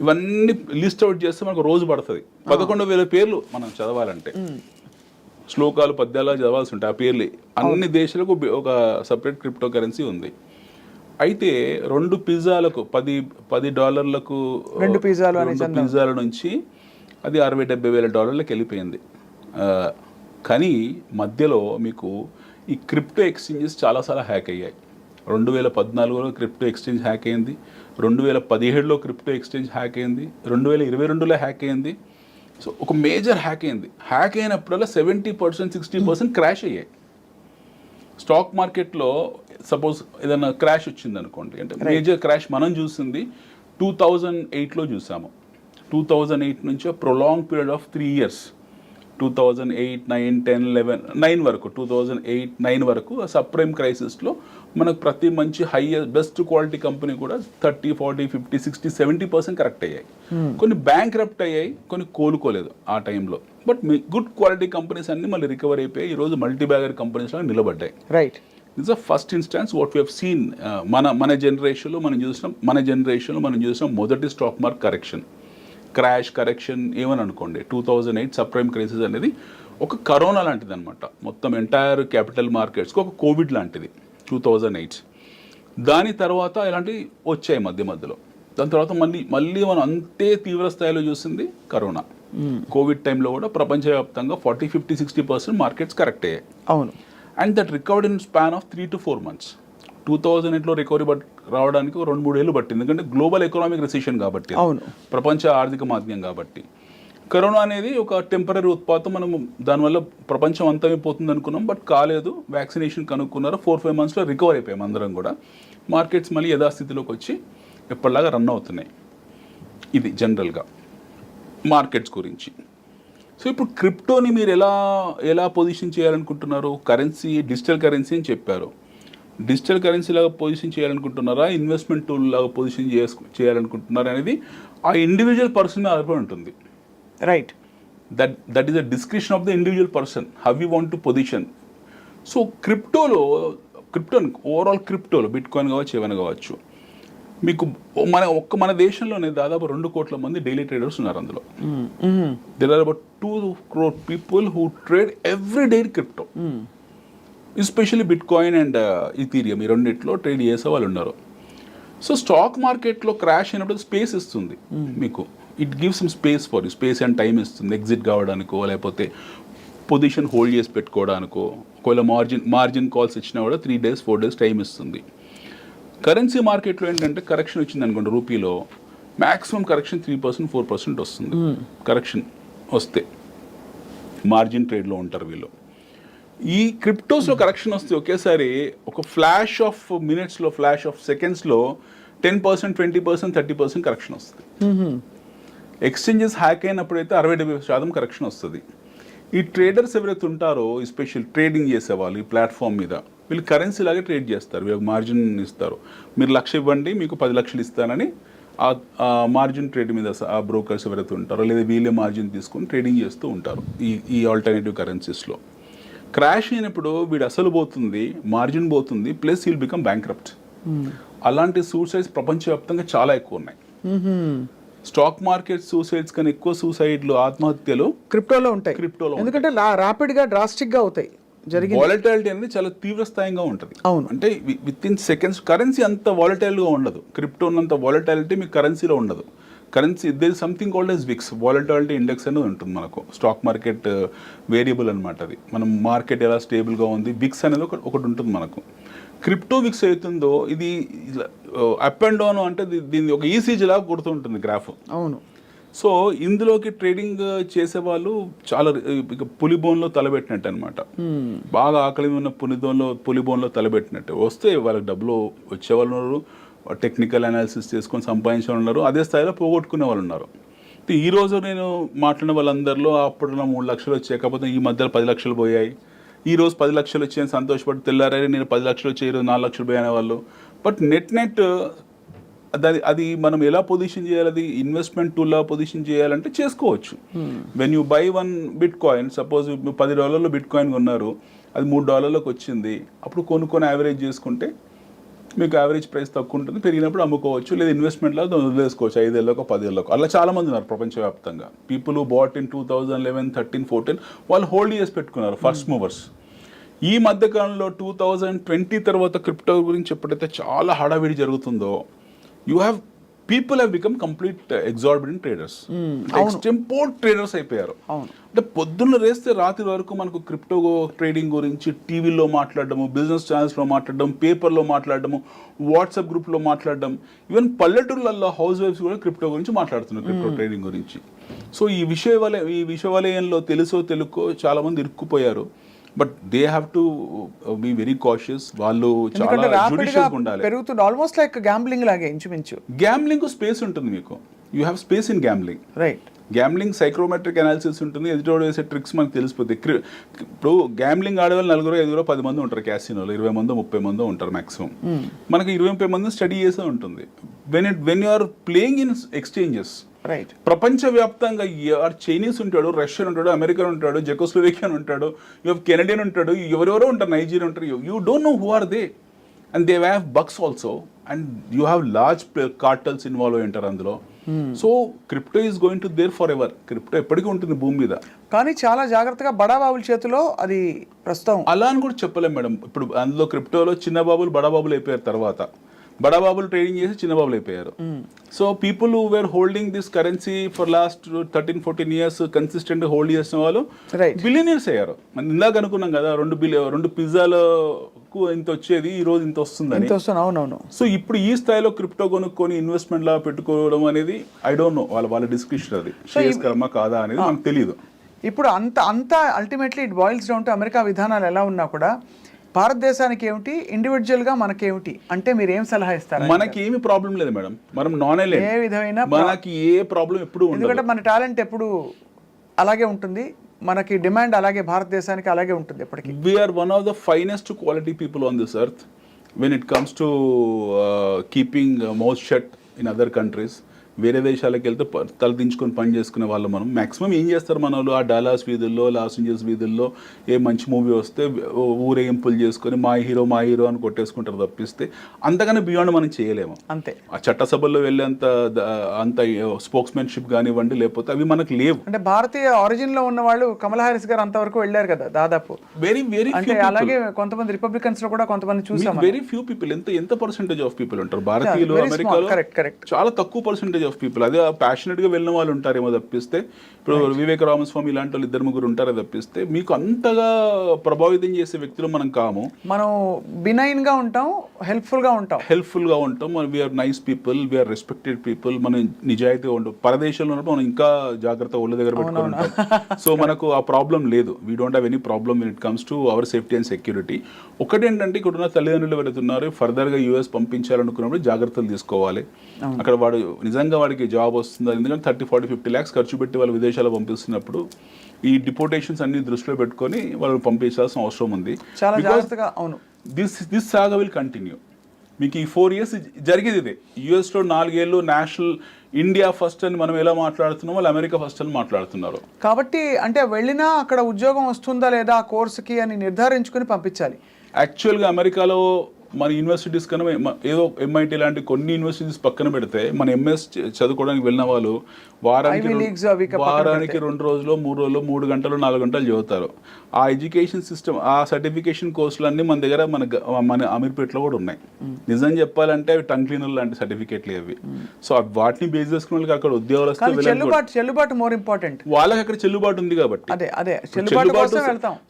ఇవన్నీ లిస్ట్ అవుట్ చేస్తే మనకు రోజు పడుతుంది. 11,000 పేర్లు మనం చదవాలంటే, శ్లోకాలు పద్యాలు చదవాల్సి ఉంటాయి. ఆ పేర్లు అన్ని దేశాలకు ఒక సపరేట్ క్రిప్టో కరెన్సీ ఉంది. అయితే 2 పిజ్జాలకు $10 2 పిజ్జాల నుంచి అది $60,000-70,000 వెళ్ళిపోయింది. కానీ మధ్యలో మీకు ఈ క్రిప్టో ఎక్స్చేంజెస్ చాలాసార్లు హ్యాక్ అయ్యాయి. 2014లో క్రిప్టో ఎక్స్చేంజ్ హ్యాక్ అయింది, 2017లో క్రిప్టో ఎక్స్చేంజ్ హ్యాక్ అయింది, 2022లో హ్యాక్ అయింది. సో ఒక మేజర్ హ్యాక్ అయింది. హ్యాక్ అయినప్పుడల్లా 70%, 60% క్రాష్ అయ్యాయి. స్టాక్ మార్కెట్లో సపోజ్ ఏదైనా క్రాష్ వచ్చింది అనుకోండి, అంటే మేజర్ క్రాష్ మనం చూసింది 2008లో చూసాము. 2008 నుంచి ప్రొలాంగ్ పీరియడ్ ఆఫ్ 3 years 2008, 9, 10, 11, 9 వరకు 2008, 9 వరకు సబ్ ప్రైమ్ క్రైసిస్లో మనకు ప్రతి మంచి బెస్ట్ క్వాలిటీ కంపెనీ కూడా 30, 40, 50, 60, 70% కరెక్ట్ అయ్యాయి. కొన్ని బ్యాంక్ రప్ట్ అయ్యాయి, కొన్ని కోలుకోలేదు ఆ టైంలో. బట్ గుడ్ క్వాలిటీ కంపెనీస్ అన్ని మళ్ళీ రికవర్ అయిపోయి ఈరోజు మల్టీ బ్యాగర్ కంపెనీస్ లాగా నిలబడ్డాయి. Right. It's the first instance what we have seen. మన జనరేషన్లో మనం చూసిన మొదటి stock market correction, crash correction ఏమని అనుకోండి. 2008 సబ్ ప్రైమ్ క్రైసిస్ అనేది ఒక కరోనా లాంటిది అనమాట. మొత్తం ఎంటైర్ క్యాపిటల్ మార్కెట్స్కి ఒక కోవిడ్ లాంటిది 2008. దాని తర్వాత ఇలాంటివి వచ్చాయి మధ్యలో. దాని తర్వాత మళ్ళీ మనం అంతే తీవ్ర స్థాయిలో చూసింది కరోనా. కోవిడ్ టైంలో కూడా ప్రపంచవ్యాప్తంగా 40, 50, 60% మార్కెట్స్ కరెక్ట్ అయ్యాయి. అవును. And that recovered in span of 3 to 4 months. 2008లో రికవరీ రావడానికి 2-3 ఏళ్ళు పట్టింది, ఎందుకంటే గ్లోబల్ ఎకనామిక్ రెసిషన్ కాబట్టి, అవును, ప్రపంచ ఆర్థిక మాంద్యం కాబట్టి. కరోనా అనేది ఒక టెంపరీ ఉత్పాతం. మనం దానివల్ల ప్రపంచం అంతమైపోతుంది అనుకున్నాం, బట్ కాలేదు. వ్యాక్సినేషన్ కనుక్కున్నారు, 4-5 monthsలో రికవర్ అయిపోయాం అందరం కూడా. మార్కెట్స్ మళ్ళీ యథాస్థితిలోకి వచ్చి ఎప్పటిలాగా రన్ అవుతున్నాయి. ఇది జనరల్గా మార్కెట్స్ గురించి. సో ఇప్పుడు క్రిప్టోని మీరు ఎలా పొజిషన్ చేయాలనుకుంటున్నారు? కరెన్సీ, డిజిటల్ కరెన్సీ అని చెప్పారు. డిజిటల్ కరెన్సీ లాగా పొజిషన్ చేయాలనుకుంటున్నారా, ఇన్వెస్ట్మెంట్ టూల్ లాగా పొజిషన్ చేయాలనుకుంటున్నారా అనేది ఆ ఇండివిజువల్ పర్సన్ ఆధారపడి ఉంటుంది. Right. That is the description of the individual person, how you want to position. So overall క్రిప్టోలో బిట్ కాయిన్ కావచ్చు, ఏమైనా కావచ్చు, మీకు మన దేశంలోనే దాదాపు 2 కోట్ల మంది డైలీ ట్రేడర్స్ ఉన్నారు. అందులో there are about 2 crore people who trade every day crypto, especially bitcoin and ethereum. ఈ రెండిట్లో ట్రేడ్ చేసే వాళ్ళు ఉన్నారు. సో స్టాక్ మార్కెట్లో క్రాష్ అయినప్పుడు స్పేస్ ఇస్తుంది మీకు. It gives some space for you, space and time ఇస్తుంది ఎగ్జిట్ కావడానికో, లేకపోతే పొజిషన్ హోల్డ్ చేసి పెట్టుకోవడానికో. ఒకవేళ మార్జిన్ కాల్స్ ఇచ్చినా కూడా 3 days 4 days టైం ఇస్తుంది. కరెన్సీ మార్కెట్లో ఏంటంటే కరెక్షన్ వచ్చింది అనుకోండి, రూపీలో మ్యాక్సిమం కరెక్షన్ 3%, 4% వస్తుంది. కరెక్షన్ వస్తే మార్జిన్ ట్రేడ్లో ఉంటారు వీళ్ళు. ఈ క్రిప్టోస్లో కరెక్షన్ వస్తే ఒకేసారి ఒక ఫ్లాష్ ఆఫ్ మినిట్స్లో, ఫ్లాష్ ఆఫ్ సెకండ్స్లో 10%, 20%, 30% కరెక్షన్ వస్తుంది. ఎక్స్చేంజెస్ హ్యాక్ అయినప్పుడైతే 60-70% కరెక్షన్ వస్తుంది. ఈ ట్రేడర్స్ ఎవరైతే ఉంటారో, ఎస్పెషల్ ట్రేడింగ్ చేసేవాళ్ళు ఈ ప్లాట్ఫామ్ మీద, వీళ్ళు కరెన్సీ లాగే ట్రేడ్ చేస్తారు. వీళ్ళకి మార్జిన్ ఇస్తారు. మీరు 1,00,000 ఇవ్వండి, మీకు 10 లక్షలు ఇస్తానని ఆ మార్జిన్ ట్రేడ్ మీద ఆ బ్రోకర్స్ ఎవరైతే ఉంటారో, లేదా వీళ్ళే మార్జిన్ తీసుకొని ట్రేడింగ్ చేస్తూ ఉంటారు ఈ ఆల్టర్నేటివ్ కరెన్సీస్లో. క్రాష్ అయినప్పుడు వీడు అసలు పోతుంది, మార్జిన్ పోతుంది, ప్లస్ వీల్ బికమ్ బ్యాంక్రప్ట్. అలాంటి సూసైడ్స్ ప్రపంచవ్యాప్తంగా చాలా ఎక్కువ ఉన్నాయి. స్టాక్ మార్కెట్ సూసైడ్స్ కన్నా ఎక్కువ సూసైడ్లు, ఆత్మహత్యలు క్రిప్టోలో ఉంటాయి. ఎందుకంటే ర్యాపిడ్గా, డ్రాస్టిక్గా అవుతాయి. వాలటాలిటీ అనేది చాలా తీవ్రస్థాయిగా ఉంటుంది. అవును. అంటే విత్ ఇన్ సెకండ్స్. కరెన్సీ అంత వాలటైల్గా ఉండదు. క్రిప్టో ఉన్నంత వాలటాలిటీ మీకు కరెన్సీలో ఉండదు. Currency there is something called as VIX, volatility index అనేది ఉంటుంది మనకు. స్టాక్ మార్కెట్ వేరియబుల్ అనమాట అది. మనం మార్కెట్ ఎలా స్టేబుల్గా ఉంది, విక్స్ అనేది ఒకటి ఉంటుంది మనకు. క్రిప్టో విక్స్ అవుతుందో ఇది అప్ అండ్ డౌన్, అంటే దీన్ని ఒక ఈసీజీ లాగా కొడుతుంటుంది గ్రాఫ్. అవును. సో ఇందులోకి ట్రేడింగ్ చేసేవాళ్ళు చాలా పులిబోన్లో తలబెట్టినట్టు అనమాట. బాగా ఆకలి ఉన్న పులిబోన్లో తలబెట్టినట్టు. వస్తే వాళ్ళకి డబ్బులు వచ్చేవాళ్ళు ఉన్నారు, టెక్నికల్ అనాలిసిస్ చేసుకొని సంపాదించే వాళ్ళు ఉన్నారు, అదే స్థాయిలో పోగొట్టుకునే వాళ్ళు ఉన్నారు. ఈరోజు నేను మాట్లాడిన వాళ్ళందరిలో అప్పుడున్న 3 లక్షలు వచ్చాయి, కాకపోతే ఈ మధ్యలో 10 లక్షలు పోయాయి. ఈరోజు 10 లక్షలు వచ్చాయని సంతోషపడి తెల్లారే నేను 10 లక్షలు వచ్చాయి, ఈరోజు 4 లక్షలు పోయాయి అనేవాళ్ళు. బట్ నెట్ అది మనం ఎలా పొజిషన్ చేయాలి, అది ఇన్వెస్ట్మెంట్ టూల్లా పొజిషన్ చేయాలంటే చేసుకోవచ్చు. When you by 1 bit coin, suppose $10 bit coin కొన్నారు, అది $3 వచ్చింది, అప్పుడు కొనుక్కొని యావరేజ్ చేసుకుంటే మీకు యావరేజ్ ప్రైస్ తక్కువ ఉంటుంది, పెరిగినప్పుడు అమ్ముకోవచ్చు, లేదా ఇన్వెస్ట్మెంట్ లాగా వదిలేసుకోవచ్చు 5 ఏళ్ళకో 10 ఏళ్ళకో. అలా చాలామంది ఉన్నారు ప్రపంచవ్యాప్తంగా. పీపుల్ హూ బాట్ ఇన్ 2011, 13, 14 వాళ్ళు హోల్డ్ చేసి పెట్టుకున్నారు, ఫస్ట్ మూవర్స్. ఈ మధ్యకాలంలో 2020 తర్వాత క్రిప్టో గురించి ఎప్పుడైతే చాలా హడావిడి జరుగుతుందో, people have become complete exorbitant traders. ఎక్స్టెంపోర్ట్ ట్రేడర్స్ అయిపోయారు. అంటే పొద్దున్న రేస్తే రాత్రి వరకు మనకు క్రిప్టో ట్రేడింగ్ గురించి టీవీలో మాట్లాడడము, బిజినెస్ ఛానల్స్లో మాట్లాడడం, పేపర్లో మాట్లాడడము, వాట్సాప్ గ్రూప్లో మాట్లాడడం, ఈవెన్ పల్లెటూళ్ళల్లో హౌస్ వైఫ్స్ కూడా క్రిప్టో గురించి మాట్లాడుతున్నారు, క్రిప్టో ట్రేడింగ్ గురించి. సో ఈ విషయవలయంలో తెలుసో తెలుకో చాలా మంది ఇరుక్కుపోయారు. But they have to be very cautious. వాళ్ళు చాలా జుడిషియస్గా ఉండాలి. పెరుగుతుంది, ఆల్మోస్ట్ లైక్ గ్యాంబ్లింగ్ లాగే ఇంచుమించు. గ్యాంబ్లింగ్ స్పేస్ ఉంటుంది మీకు. You have space in gambling. Right. Gambling psychrometric analysis ఉంటుంది, ఎదుటోడు వేసే ట్రిక్స్ మనకు తెలిసిపోతాయి. ఇప్పుడు గ్యాంబ్లింగ్ ఆడేవాళ్ళు 4, 5, 10 మంది ఉంటారు క్యాసినోలో, 20 మందో 30 మందో ఉంటారు మాక్సిమం. మనకి 20-30 మంది స్టడీ చేసే ఉంటుంది. When you are playing in exchanges, right, ప్రపంచవ్యాప్తంగా చైనీస్ ఉంటాడు, రష్యన్ ఉంటాడు, అమెరికన్ ఉంటాడు, జెకోస్లోవేకియన్ ఉంటాడు, యూ కెనడియన్ ఉంటాడు, ఎవరెవరో ఉంటారు, నైజీరియా ఉంటారు. You don't know who are they, and they have bucks also, and you have large cartels involve అయి ఉంటారు అందులో. So crypto is going to there forever. Crypto ఎప్పటికీ ఉంటుంది భూమి మీద, కానీ చాలా జాగ్రత్తగా బడాబాబుల చేతిలో అది ప్రస్తుతం. అలా అని కూడా చెప్పలేం మేడం. ఇప్పుడు అందులో క్రిప్టోలో చిన్న బాబులు బడాబాబులు అయిపోయారు, తర్వాత బడాబాబులు ట్రేడింగ్ చేసి చిన్న బాబులు అయిపోయారు. So people who were holding this currency for last 13-14 years consistent hold చేసిన వాళ్ళు బిలియనీర్స్ అయ్యారు. ఇందాక అనుకున్నాం కదా, 2 పిజ్జాలకు ఇంత వచ్చేది ఈ రోజు ఇంత వస్తుందని. అవునవును. సో ఇప్పుడు ఈ స్థాయిలో క్రిప్టో కొనుక్కొని ఇన్వెస్ట్మెంట్ లా పెట్టుకోవడం అనేది ఐ డోంట్ నో, వాళ్ళ డిస్క్రిప్షన్ అది శ్రేయస్కరమా కాదా అనేది మనకు తెలియదు. ఇప్పుడు అంత ultimately it boils down to America విధానాలు ఎలా ఉన్నా కూడా భారతదేశానికి ఏమిటి, ఇండివిజువల్గా మనకేమిటి అంటే మీరు ఏం సలహా ఇస్తారు? మనకి ఏమి ప్రాబ్లం లేదు మేడం, మనం నాన్ ఐలాండ్, ఏ విధమైన మనకి ఏ ప్రాబ్లం ఎప్పుడు ఉండదు. ఎందుకంటే మన టాలెంట్ ఎప్పుడు అలాగే ఉంటుంది, మనకి డిమాండ్ అలాగే భారతదేశానికి అలాగే ఉంటుంది ఎప్పటికీ. We're one of the finest quality people on this earth when it comes to keeping mouth shut in other countries. వేరే దేశాలకు వెళ్తే తలదించుకొని పని చేసుకునే వాళ్ళు మనం. మ్యాక్సిమం ఏం చేస్తారు మన వాళ్ళు, ఆ డాలాస్ వీధుల్లో, లాస్ ఏంజల్స్ వీధుల్లో ఏ మంచి మూవీ వస్తే ఊరేగింపులు చేసుకొని మా హీరో అని కొట్టేసుకుంటారు తప్పిస్తే అంతకన్నా బియాండ్ మనం చేయలేము. అంతే. ఆ చట్టసభల్లో వెళ్ళేంత స్పోక్స్మెన్షిప్ కానివ్వండి, లేకపోతే అవి మనకు లేవు. అంటే భారతీయ ఆరిజిన్ లో ఉన్న వాళ్ళు కమలా హారిస్ గారు అంతవరకు వెళ్ళారు కదా దాదాపు. వెరీ వెరీ అంటే అలాగే కొంతమంది రిపబ్లికన్స్ లో కూడా కొంతమంది చూసాం. Very few people. ఎంత పర్సెంటేజ్ ఆఫ్ పీపుల్ ఉంటారు భారతీయులు అమెరికాలో? కరెక్ట్. చాలా తక్కువ పర్సెంటేజ్ ఆఫ్ పీపుల్. అదే ప్యాషనెట్ గా వెళ్ళిన వాళ్ళు ఉంటారేమో తప్పిస్తే, ఇప్పుడు వివేక రామస్వామి ఇలాంటి వాళ్ళు 2-3 ఉంటారో తప్పిస్తే మీకు అంతగా ప్రభావితం చేసే వ్యక్తులు మనం కాము. మనం బినైన్ గా ఉంటాం, హెల్ప్ఫుల్ గా ఉంటాం. We're nice people, we're respected people. మనం నిజాయితీగా ఉంటాం. పరదేశంలో ఉన్నప్పుడు మనం ఇంకా జాగ్రత్త ఒళ్ళ దగ్గర పెట్టుకుని ఉంటాం. సో మనకు ఆ ప్రాబ్లం లేదు. We don't have any problem when it comes to our safety and security. ఒకటేంటంటే ఇక్కడ ఉన్న తల్లిదండ్రులు వెళుతున్నారు, ఫర్దర్ గా యూఎస్ పంపించాలనుకున్నప్పుడు జాగ్రత్తలు తీసుకోవాలి. అక్కడ వాడు నిజంగా వాడికి జాబ్ వస్తుంది, ఎందుకంటే 30-40-50 lakhs ఖర్చు పెట్టి వాళ్ళు విదేశాలు పంపిస్తున్నప్పుడు ఈ డిపోటేషన్స్ అన్ని దృష్టిలో పెట్టుకొని వాళ్ళు పంపించాల్సిన అవసరం ఉంది. This saga will continue. మీకు ఈ 4 years జరిగేది ఇదే. యూఎస్లో 4 ఏళ్ళు నేషనల్ ఇండియా ఫస్ట్ అని మనం ఎలా మాట్లాడుతున్నాం, వాళ్ళు అమెరికా ఫస్ట్ అని మాట్లాడుతున్నారు. కాబట్టి అంటే వెళ్ళినా అక్కడ ఉద్యోగం వస్తుందా లేదా ఆ కోర్సుకి అని నిర్ధారించుకుని పంపించాలి. యాక్చువల్గా అమెరికాలో మన యూనివర్సిటీస్ కన్నా ఏదో ఎంఐటీ లాంటి కొన్ని యూనివర్సిటీస్ పక్కన పెడితే మన ఎంఎస్ చదువుకోవడానికి వెళ్ళిన వాళ్ళు వారానికి 2 రోజులు 3 రోజులు 3 గంటలు 4 గంటలు చదువుతారు. ఆ ఎడ్యుకేషన్ సిస్టమ్, ఆ సర్టిఫికేషన్ కోర్సులు అన్నీ మన దగ్గర మన అమీర్పేటలో కూడా ఉన్నాయి. నిజం చెప్పాలంటే అవి టంగ్ క్లీనర్ లాంటి సర్టిఫికేట్లు అవి. సో వాటిని బేస్ చేసుకున్న వాళ్ళకి అక్కడ ఉద్యోగాలు చెల్లుబాటు మోర్ ఇంపార్టెంట్. వాళ్ళకి అక్కడ చెల్లుబాటు ఉంది కాబట్టి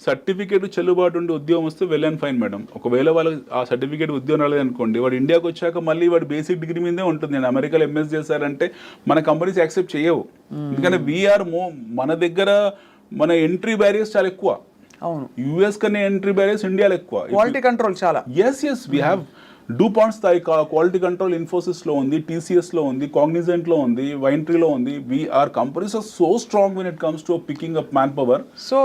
సర్టిఫికేట్ చెల్లుబాటు ఉండి ఉద్యోగం వస్తే వెల్ అండ్ ఫైన్ మేడం. ఒకవేళ వాళ్ళకి ఆ సర్టిఫికేట్ ఉద్యోగం రాలేదు అనుకోండి, వాడు ఇండియాకి వచ్చాక మళ్ళీ వాడు బేసిక్ డిగ్రీ మీదే ఉంటుంది. నేను అమెరికాలో ఎంఎస్ చేశారంటే మన కంపెనీస్ యాక్సెప్ట్ చేయవు. ఎందుకంటే వీఆర్ మన దగ్గర మన ఎంట్రీ బ్యారియర్స్ చాలా ఎక్కువ. అవును, యుఎస్ కన్నా ఎంట్రీ బ్యారియర్స్ ఇండియాలో ఎక్కువ. క్వాలిటీ కంట్రోల్ చాలా. ఎస్ వీ హ్యావ్ డూపాంట్ స్థాయి క్వాలిటీ కంట్రోల్ ఇన్ఫోసిస్ లో ఉంది, టీసీఎస్ లో ఉంది, కాగ్నిజెంట్ లో ఉంది, వైంట్రీలో ఉంది. We're companies are so strong when it comes to picking up man power. So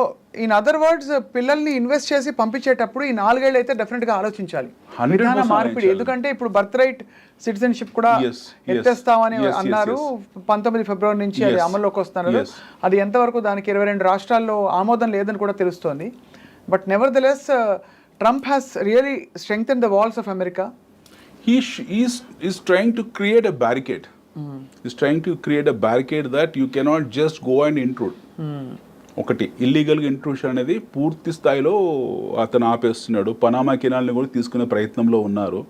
in other words పిల్లల్ని ఇన్వెస్ట్ చేసి పంపించేటప్పుడు ఈ 4 ఏళ్ళు అయితే డెఫినెట్ గా ఆలోచించాలి విధాన మార్పిడి. ఎందుకంటే ఇప్పుడు బర్త్ రైట్ సిటిజన్షిప్ కూడా ఎత్తేస్తామని అన్నారు. 19 ఫిబ్రవరి నుంచి అది అమల్లోకి వస్తున్నారు. అది ఎంతవరకు దానికి 22 రాష్ట్రాల్లో ఆమోదం లేదని కూడా తెలుస్తోంది. But never the less Trump has really strengthened the walls of America. He's trying to create a barricade. He's trying to create a barricade that you cannot just go and intrude. ఒకటి ఇల్లీగల్గా intrusion అనేది పూర్తి స్థాయిలో అతను ఆపేస్తున్నాడు. Panama కెనాల్ని కూడా తీసుకునే ప్రయత్నంలో ఉన్నారు.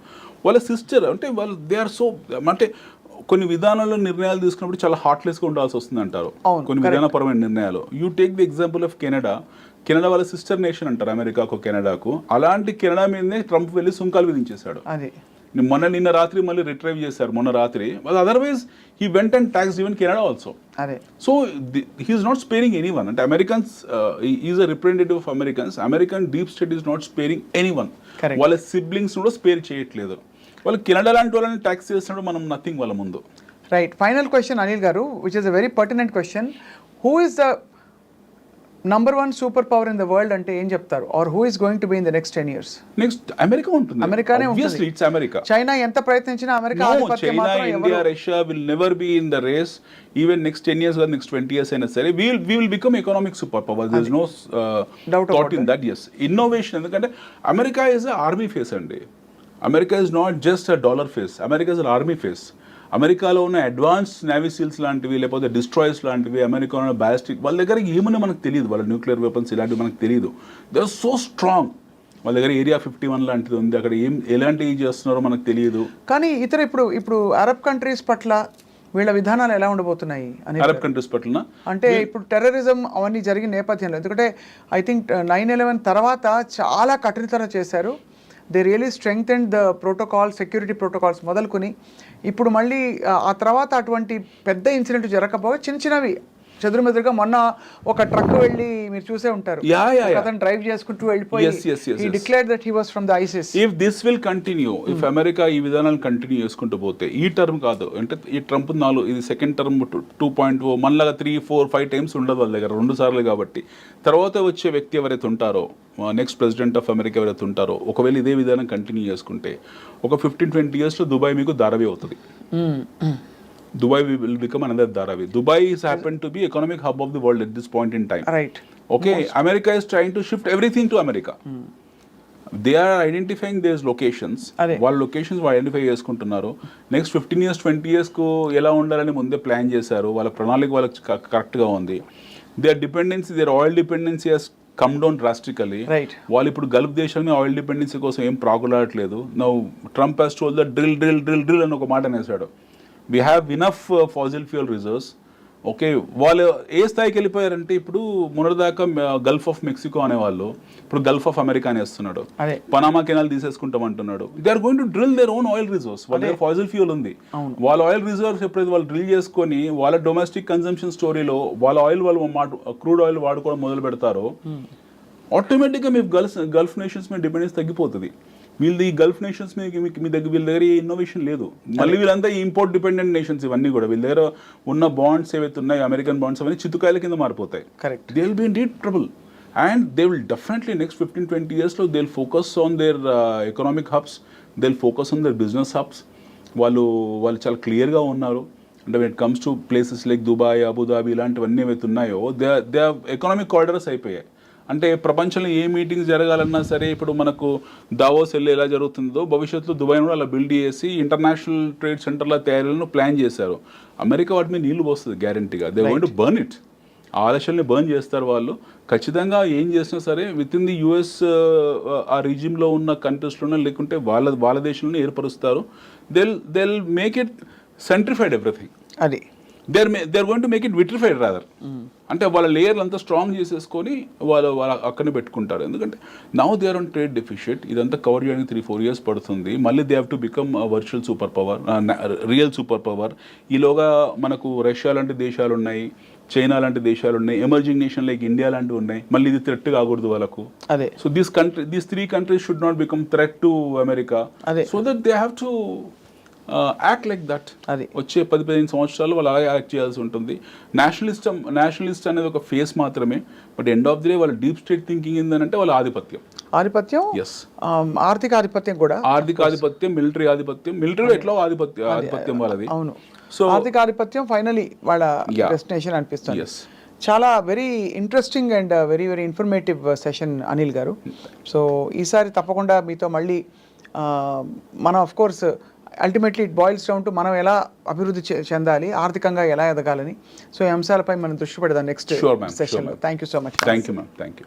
వాళ్ళ సిస్టర్ అంటే వాళ్ళు దే ఆర్ సో, అంటే కొన్ని విధానాల్లో నిర్ణయాలు తీసుకున్నప్పుడు చాలా హార్ట్లెస్గా ఉండాల్సి వస్తుంది అంటారు కొన్ని విధానపరమైన నిర్ణయాలు. You take the example of Canada వాళ్ళ సిస్టర్ నేషన్ అంటారు అమెరికాకు, కెనడాకు. అలాంటి కెనడా మీదనే ట్రంప్ వెళ్ళి సుంకాలు విధించేశాడు. నిన్న రాత్రి మళ్ళీ రిట్రైవ్ చేశారు మొన్న రాత్రి. Otherwise he went and tax even Canada also. So he is not sparing anyone. అంటే Americans is a representative of Americans. American deep state is not sparing anyone. వాళ్ళ సిబ్లింగ్స్ కూడా స్పేర్ చేయట్లేదు. వాళ్ళు Canada లాంటి వాళ్ళని tax చేస్తున్నప్పుడు మనం nothing వాళ్ళ ముందు. Right, final question Anil garu, which is a very pertinent question. Who is the number 1 super power in the world అంటే ఏం చెప్తారు? Or who is going to be in the next 10 years? Next America ఉంటుంది. అమెరికానే Obviously, ఉంటుంది. it's America. China ఎంత ప్రయత్నించినా America No, ఆధిపత్యం China, మాత్రం India, ఎవరు- Russia will never be in the race. Even next 10 years or next 20 years అయినా సరే we will become economic superpower. There is no Doubt thought about in that. Yes, innovation. ఎందుకంటే America is a army face అండి. America is not just a dollar face. America is an army face. అమెరికాలో ఉన్న advance navy seals లాంటివి, లేకపోతే destroyers లాంటివి, అమెరికాలో ఉన్న ballistic, వాళ్ళ దగ్గర ఏమని మనకు తెలియదు, వాళ్ళ న్యూక్లియర్ వెపన్స్ ఇలాంటివి మనకు తెలియదు. They are so strong. వాళ్ళ దగ్గర ఏరియా 51 లాంటిది ఉంది, అక్కడ ఎలాంటివి చేస్తున్నారో మనకు తెలియదు. కానీ ఇతర ఇప్పుడు అరబ్ కంట్రీస్ పట్ల వీళ్ళ విధానాలు ఎలా ఉండబోతున్నాయి అని అరబ్ కంట్రీస్ పట్ల అంటే ఇప్పుడు టెర్రరిజం అవన్నీ జరిగిన నేపథ్యంలో, ఎందుకంటే ఐ థింక్ 9/11 తర్వాత చాలా కఠినతరం చేశారు. They really strengthened the protocol, security protocols మొదలుకొని ఇప్పుడు మళ్ళీ ఆ తర్వాత అటువంటి పెద్ద ఇన్సిడెంట్ జరగకపోగా చిన్న చిన్నవి చెదురుమెదురుగా, మొన్న ఒక ట్రక్ వెళ్ళి మీరు చూసే ఉంటారు, అతను డ్రైవ్ చేసుకుంటూ వెళ్ళిపోయి he declared that he was from the ISIS. If this will continue, if America ఈ విధానాలు కంటిన్యూ చేసుకుంటూ పోతే, ఈ టర్మ్ కాదు అంటే ఈ ట్రంప్ 4, ఇది సెకండ్ టర్మ్ 2.0, మనలాగా 3, 4, 5 టైమ్స్ ఉండదు వాళ్ళ దగ్గర, 2 సార్లు కాబట్టి. తర్వాత వచ్చే వ్యక్తి ఎవరైతే ఉంటారో, నెక్స్ట్ ప్రెసిడెంట్ ఆఫ్ అమెరికా ఎవరైతే ఉంటారో, ఒకవేళ ఇదే విధానం కంటిన్యూ చేసుకుంటే ఒక 15-20 yearsలో దుబాయ్ మీకు ధారావి అవుతుంది. Dubai will become another Dharavi. Dubai is happened to be economic hub of the world at this point in time. Right. Okay, America is trying to shift everything to America. They are identifying these locations. వాళ్ళ locations identify చేసుకుంటున్నారు. Next 15 years 20 yearsకు ఎలా ఉండాలని ముందే plan చేశారు. వాళ్ళ ప్రణాళిక వాళ్ళకి కరెక్ట్గా ఉంది. Their oil dependency has come down drastically. వాళ్ళు ఇప్పుడు గల్ఫ్ దేశాన్ని ఆయిల్ డిపెండెన్సీ కోసం ఏం ప్రాకులాడట్లేదు. Now Trump has told the drill అని ఒక మాట అనేసాడు. We have enough fossil fuel reserves. Okay, వాళ్ళు ఏ స్థాయికి వెళ్ళిపోయారంటే ఇప్పుడు మొన్నటిదాకా గల్ఫ్ ఆఫ్ మెక్సికో అనేవాళ్ళు ఇప్పుడు గల్ఫ్ ఆఫ్ అమెరికా అనేస్తున్నాడు. పనామా కెనాల్ తీసేసుకుంటామంటున్నాడు. They are going to drill their own oil reserves. వాళ్ళ దగ్గర ఫాసిల్ ఫ్యూల్ ఉంది. వాళ్ళ ఆయిల్ రిజర్వ్స్ ఎప్పుడైతే వాళ్ళు డ్రిల్ చేసుకొని వాళ్ళ డొమెస్టిక్ కన్సంప్షన్ స్టోరీలో వాళ్ళ క్రూడ్ ఆయిల్ వాడుకోవడం మొదలు పెడతారో, ఆటోమేటిక్గా మీ గల్ఫ్ నేషన్స్ మీద డిపెండెన్స్ తగ్గిపోతుంది. వీళ్ళది ఈ గల్ఫ్ నేషన్స్ మీద మీ దగ్గర వీళ్ళ దగ్గర ఏ ఇన్నోవేషన్ లేదు. మళ్ళీ వీళ్ళంతా ఇంపోర్ట్ డిపెండెంట్ నేషన్స్ ఇవన్నీ కూడా. వీళ్ళ దగ్గర ఉన్న బాండ్స్ ఏవైతే ఉన్నాయో, అమెరికన్ బాండ్స్ అవన్నీ చితుకాయల కింద మారిపోతాయి. Correct. They will be in deep trouble and they will definitely next 15-20 yearsలో they will focus on their economic hubs, they will focus on their business hubs. వాళ్ళు చాలా క్లియర్గా ఉన్నారు. అంటే when it comes to places like Dubai, Abu Dhabi ఇలాంటివన్నీ ఏవైతే ఉన్నాయో they economic corridors అయిపోయాయి. అంటే ప్రపంచంలో ఏ మీటింగ్స్ జరగాలన్నా సరే, ఇప్పుడు మనకు దావోస్ వెళ్ళి ఎలా జరుగుతుందో భవిష్యత్తులో దుబాయ్ కూడా అలా బిల్డ్ చేసి ఇంటర్నేషనల్ ట్రేడ్ సెంటర్ల తయారీలను ప్లాన్ చేశారు. అమెరికా వాటి మీద నీళ్లు పోస్తుంది గ్యారంటీగా. They want to burn it. ఆ ఆలస్యాన్ని బర్న్ చేస్తారు వాళ్ళు. ఖచ్చితంగా ఏం చేసినా సరే విత్ ఇన్ ది యుఎస్ ఆ రీజియంలో ఉన్న కంట్రీస్లోనే, లేకుంటే వాళ్ళ దేశంలోనే ఏర్పరుస్తారు. They make it centrified everything. అది they are going to make it vitrified rather. అంటే వాళ్ళ లేయర్లు అంతా స్ట్రాంగ్ చేసేసుకొని వాళ్ళు అక్కడనే పెట్టుకుంటారు. ఎందుకంటే now they are on trade deficit. ఇదంతా కవర్ చేయడానికి 3-4 years పడుతుంది. మళ్ళీ they have to become virtual super power, real super power. ఈలోగా మనకు రష్యా లాంటి దేశాలు ఉన్నాయి, చైనా లాంటి దేశాలు ఉన్నాయి, ఎమర్జింగ్ నేషన్ లైక్ ఇండియా లాంటివి ఉన్నాయి. మళ్ళీ ఇది థ్రెట్ కాకూడదు వాళ్ళకు. So these 3 countries should not become threat to America. So that they have to act like that. అది వచ్చే 10-15 సంవత్సరాలు వాళ్ళు అలాగే యాక్ట్ చేయాల్సి ఉంటుంది. నేషనలిస్ట్ అనేది ఒక ఫేస్ మాత్రమే. But end of the day వాళ్ళ డీప్ స్టేట్ థింకింగ్ ఏంటంటే వాళ్ళ ఆధిపత్యం, ఎస్, ఆర్థిక ఆధిపత్యం కూడా, ఆర్థిక ఆధిపత్యం, మిలిటరీ ఆధిపత్యం. మిలిటరీ ఎట్లా ఆధిపత్యం వాళ్ళది. అవును. సో ఆర్థిక ఆధిపత్యం ఫైనలీ వాళ్ళ డెస్టినేషన్ అనిపిస్తుంది. చాలా very interesting and very very informative session Anil గారు. సో ఈసారి తప్పకుండా మీతో మళ్ళీ మనం of course ultimately it boils down to మనం ఎలా అభివృద్ధి చెందాలి, ఆర్థికంగా ఎలా ఎదగాలని. సో ఈ అంశాలపై మనం దృష్టి పెడదాం నెక్స్ట్ సెషన్లో. Thank you so much. Thank you ma'am. Thank you.